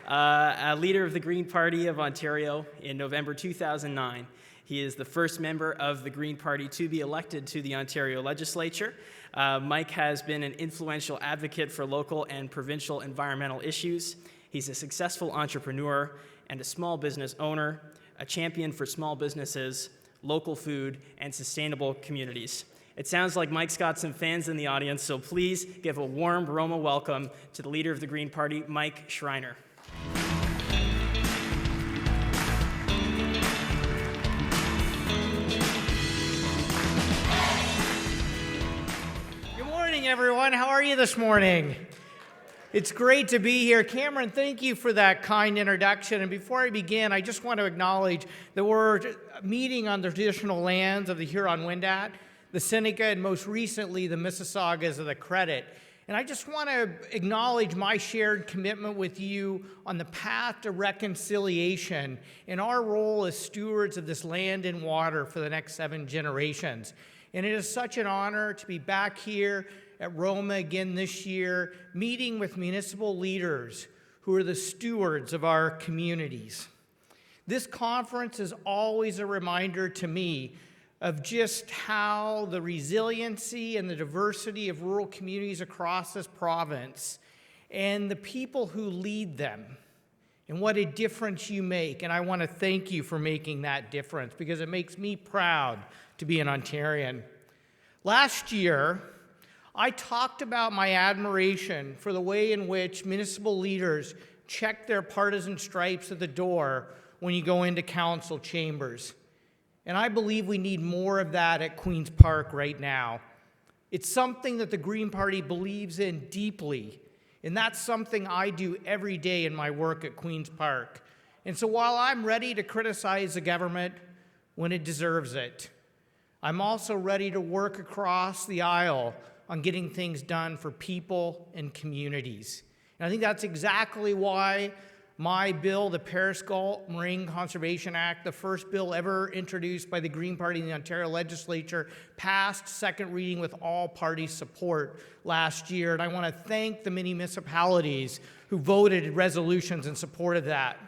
R: a leader of the Green Party of Ontario in November 2009. He is the first member of the Green Party to be elected to the Ontario legislature. Mike has been an influential advocate for local and provincial environmental issues. He's a successful entrepreneur and a small business owner, a champion for small businesses, local food, and sustainable communities. It sounds like Mike's got some fans in the audience, so please give a warm ROMA welcome to the leader of the Green Party, Mike Schreiner.
S: Good morning, everyone. How are you this morning? It's great to be here. Cameron, thank you for that kind introduction. And before I begin, I just want to acknowledge that we're meeting on the traditional lands of the Huron-Wendat, the Seneca, and most recently, the Mississaugas of the Credit. And I just want to acknowledge my shared commitment with you on the path to reconciliation and our role as stewards of this land and water for the next 7 generations. And it is such an honor to be back here at ROMA again this year, meeting with municipal leaders who are the stewards of our communities. This conference is always a reminder to me of just how the resiliency and the diversity of rural communities across this province and the people who lead them and what a difference you make. And I want to thank you for making that difference because it makes me proud to be an Ontarian. Last year, I talked about my admiration for the way in which municipal leaders check their partisan stripes at the door when you go into council chambers. And I believe we need more of that at Queen's Park right now. It's something that the Green Party believes in deeply, and that's something I do every day in my work at Queen's Park. And so while I'm ready to criticize the government when it deserves it, I'm also ready to work across the aisle on getting things done for people and communities. And I think that's exactly why my bill, the Paris Gulf Marine Conservation Act, the first bill ever introduced by the Green Party in the Ontario legislature, passed second reading with all party support last year. And I want to thank the many municipalities who voted resolutions in support of that.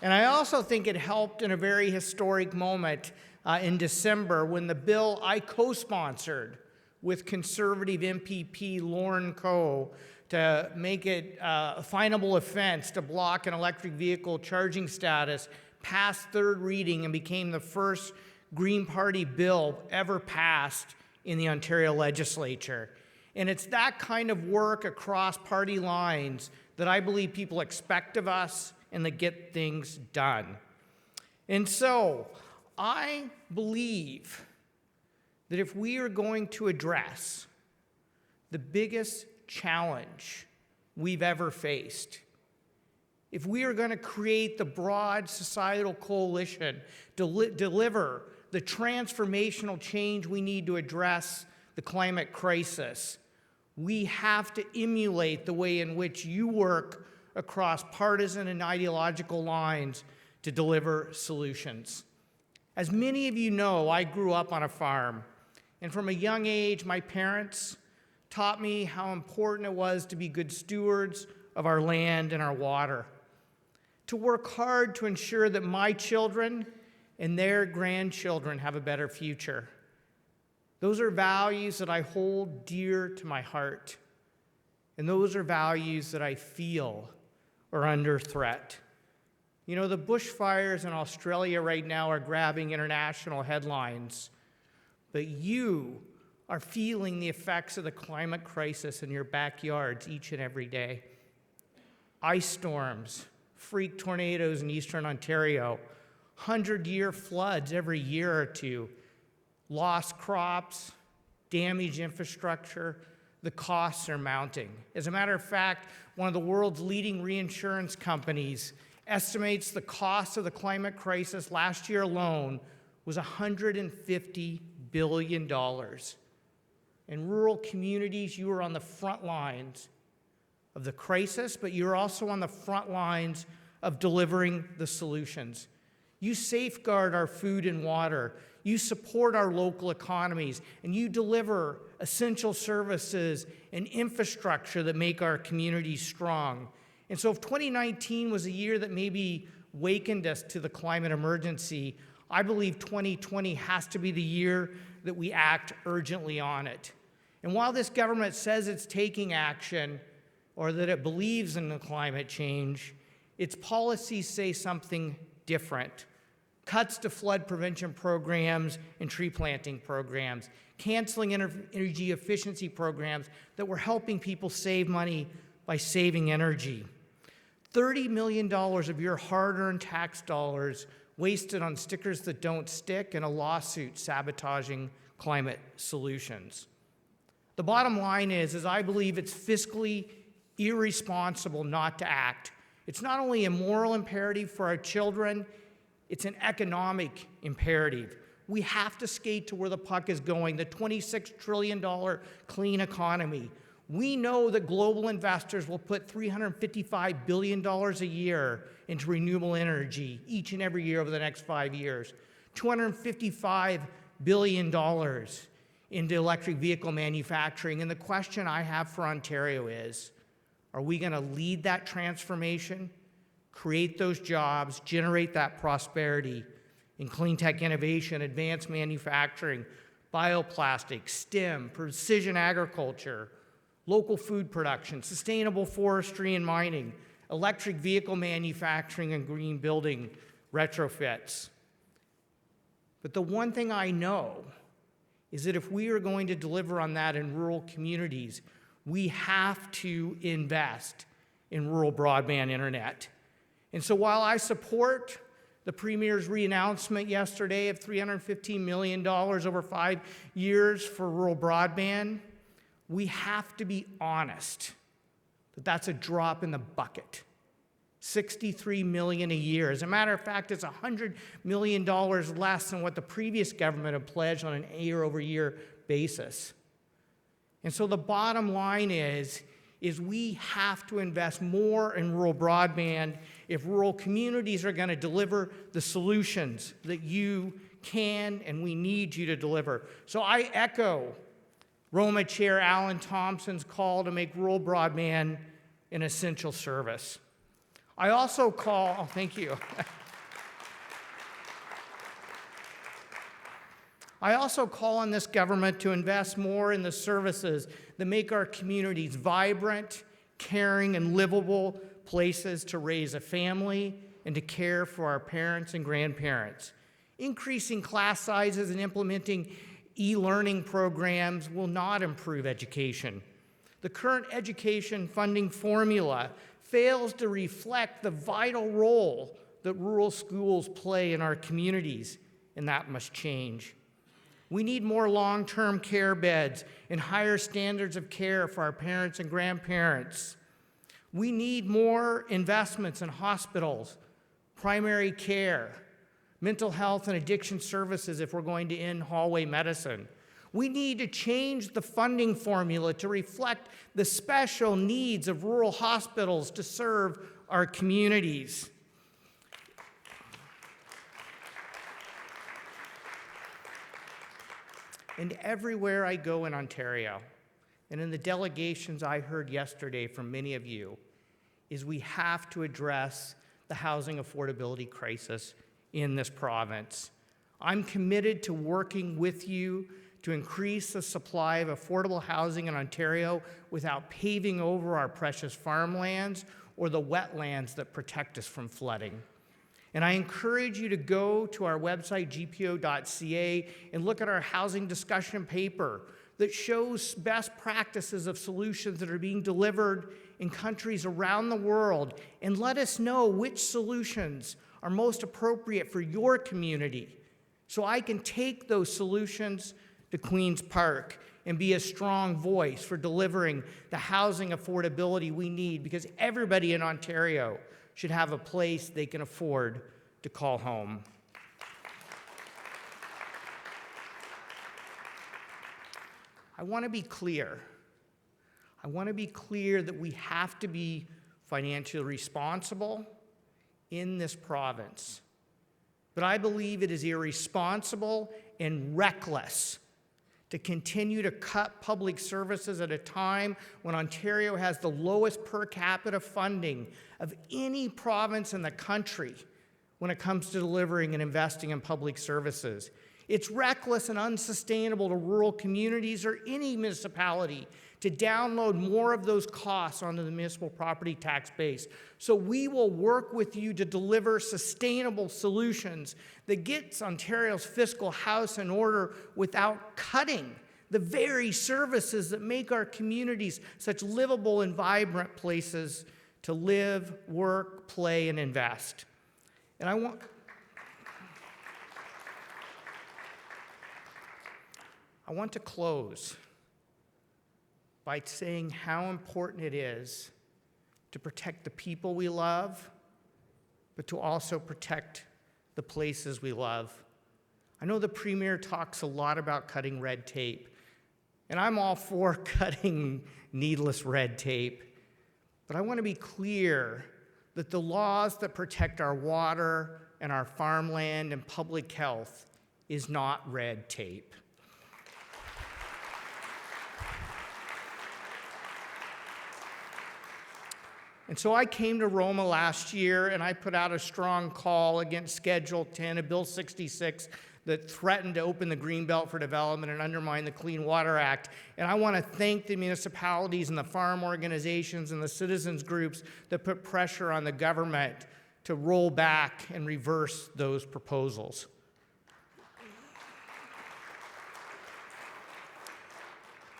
S: And I also think it helped in a very historic moment in December when the bill I co-sponsored with Conservative MPP Lauren Coe to make it a finable offense to block an electric vehicle charging status passed third reading and became the first Green Party bill ever passed in the Ontario legislature. And it's that kind of work across party lines that I believe people expect of us and that get things done. And so I believe that if we are going to address the biggest challenge we've ever faced, if we are going to create the broad societal coalition to deliver the transformational change we need to address the climate crisis, we have to emulate the way in which you work across partisan and ideological lines to deliver solutions. As many of you know, I grew up on a farm. And from a young age, my parents taught me how important it was to be good stewards of our land and our water, to work hard to ensure that my children and their grandchildren have a better future. Those are values that I hold dear to my heart. And those are values that I feel are under threat. You know, the bushfires in Australia right now are grabbing international headlines, but you are feeling the effects of the climate crisis in your backyards each and every day. Ice storms, freak tornadoes in eastern Ontario, 100-year floods every year or two, lost crops, damaged infrastructure. The costs are mounting. As a matter of fact, one of the world's leading reinsurance companies estimates the cost of the climate crisis last year alone was $150 billion. In rural communities, you are on the front lines of the crisis, but you're also on the front lines of delivering the solutions. You safeguard our food and water. You support our local economies, and you deliver essential services and infrastructure that make our communities strong. And so if 2019 was a year that maybe wakened us to the climate emergency, I believe 2020 has to be the year that we act urgently on it. And while this government says it's taking action or that it believes in the climate change, its policies say something different. Cuts to flood prevention programs and tree planting programs, canceling energy efficiency programs that were helping people save money by saving energy. $30 million of your hard-earned tax dollars wasted on stickers that don't stick and a lawsuit sabotaging climate solutions. The bottom line is I believe it's fiscally irresponsible not to act. It's not only a moral imperative for our children, it's an economic imperative. We have to skate to where the puck is going, the $26 trillion clean economy. We know that global investors will put $355 billion a year into renewable energy each and every year over the next 5 years, $255 billion into electric vehicle manufacturing. And the question I have for Ontario is, are we going to lead that transformation, create those jobs, generate that prosperity in clean tech innovation, advanced manufacturing, bioplastics, STEM, precision agriculture, local food production, sustainable forestry and mining, electric vehicle manufacturing, and green building retrofits? But the one thing I know is that if we are going to deliver on that in rural communities, we have to invest in rural broadband internet. And so while I support the Premier's re-announcement yesterday of $315 million over 5 years for rural broadband, we have to be honest that that's a drop in the bucket. $63 million a year. As a matter of fact, it's $100 million less than what the previous government had pledged on an year-over-year basis. And so the bottom line is we have to invest more in rural broadband if rural communities are going to deliver the solutions that you can and we need you to deliver. So I echo ROMA Chair Alan Thompson's call to make rural broadband an essential service. I also call, thank you. I also call on this government to invest more in the services that make our communities vibrant, caring, and livable places to raise a family and to care for our parents and grandparents. Increasing class sizes and implementing e-learning programs will not improve education. The current education funding formula fails to reflect the vital role that rural schools play in our communities, and that must change. We need more long-term care beds and higher standards of care for our parents and grandparents. We need more investments in hospitals, primary care, mental health and addiction services if we're going to end hallway medicine. We need to change the funding formula to reflect the special needs of rural hospitals to serve our communities. And everywhere I go in Ontario, and in the delegations I heard yesterday from many of you, is we have to address the housing affordability crisis in this province. I'm committed to working with you to increase the supply of affordable housing in Ontario without paving over our precious farmlands or the wetlands that protect us from flooding. And I encourage you to go to our website, gpo.ca, and look at our housing discussion paper that shows best practices of solutions that are being delivered in countries around the world, and let us know which solutions are most appropriate for your community, so I can take those solutions to Queen's Park and be a strong voice for delivering the housing affordability we need, because everybody in Ontario should have a place they can afford to call home. I want to be clear. I want to be clear that we have to be financially responsible in this province. But I believe it is irresponsible and reckless to continue to cut public services at a time when Ontario has the lowest per capita funding of any province in the country when it comes to delivering and investing in public services. It's reckless and unsustainable to rural communities or any municipality to download more of those costs onto the municipal property tax base. So we will work with you to deliver sustainable solutions that gets Ontario's fiscal house in order without cutting the very services that make our communities such livable and vibrant places to live, work, play, and invest. And I want to close by saying how important it is to protect the people we love, but to also protect the places we love. I know the Premier talks a lot about cutting red tape, and I'm all for cutting needless red tape, but I want to be clear that the laws that protect our water and our farmland and public health is not red tape. And so I came to ROMA last year and I put out a strong call against Schedule 10 of Bill 66 that threatened to open the Greenbelt for development and undermine the Clean Water Act. And I want to thank the municipalities and the farm organizations and the citizens groups that put pressure on the government to roll back and reverse those proposals.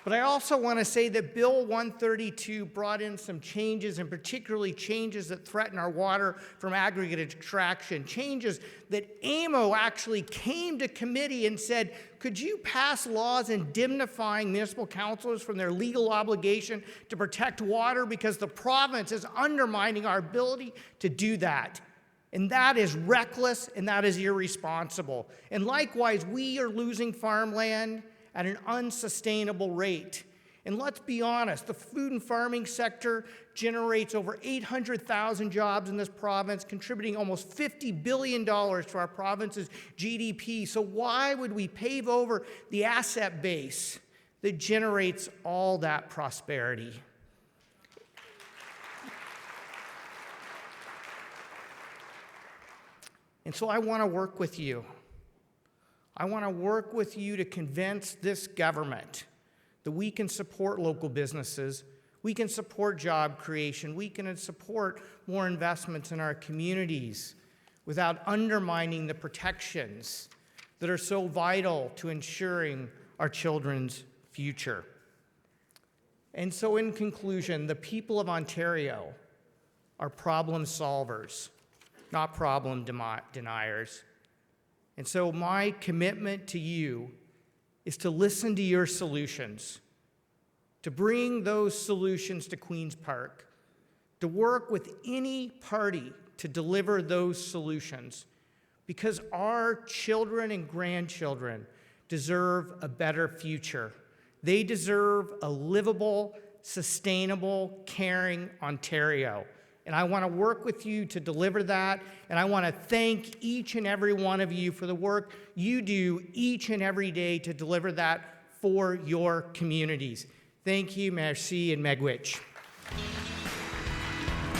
S: But I also want to say that Bill 132 brought in some changes, and particularly changes that threaten our water from aggregate extraction, changes that AMO actually came to committee and said, could you pass laws indemnifying municipal councilors from their legal obligation to protect water, because the province is undermining our ability to do that. And that is reckless and that is irresponsible. And likewise, we are losing farmland at an unsustainable rate. And let's be honest, the food and farming sector generates over 800,000 jobs in this province, contributing almost $50 billion to our province's GDP. So why would we pave over the asset base that generates all that prosperity? And so I want to work with you. I want to work with you to convince this government that we can support local businesses, we can support job creation, we can support more investments in our communities without undermining the protections that are so vital to ensuring our children's future. And so in conclusion, the people of Ontario are problem solvers, not problem deniers. And so my commitment to you is to listen to your solutions, to bring those solutions to Queen's Park, to work with any party to deliver those solutions, because our children and grandchildren deserve a better future. They deserve a livable, sustainable, caring Ontario. And I want to work with you to deliver that. And I want to thank each and every one of you for the work you do each and every day to deliver that for your communities. Thank you, merci, and megwich.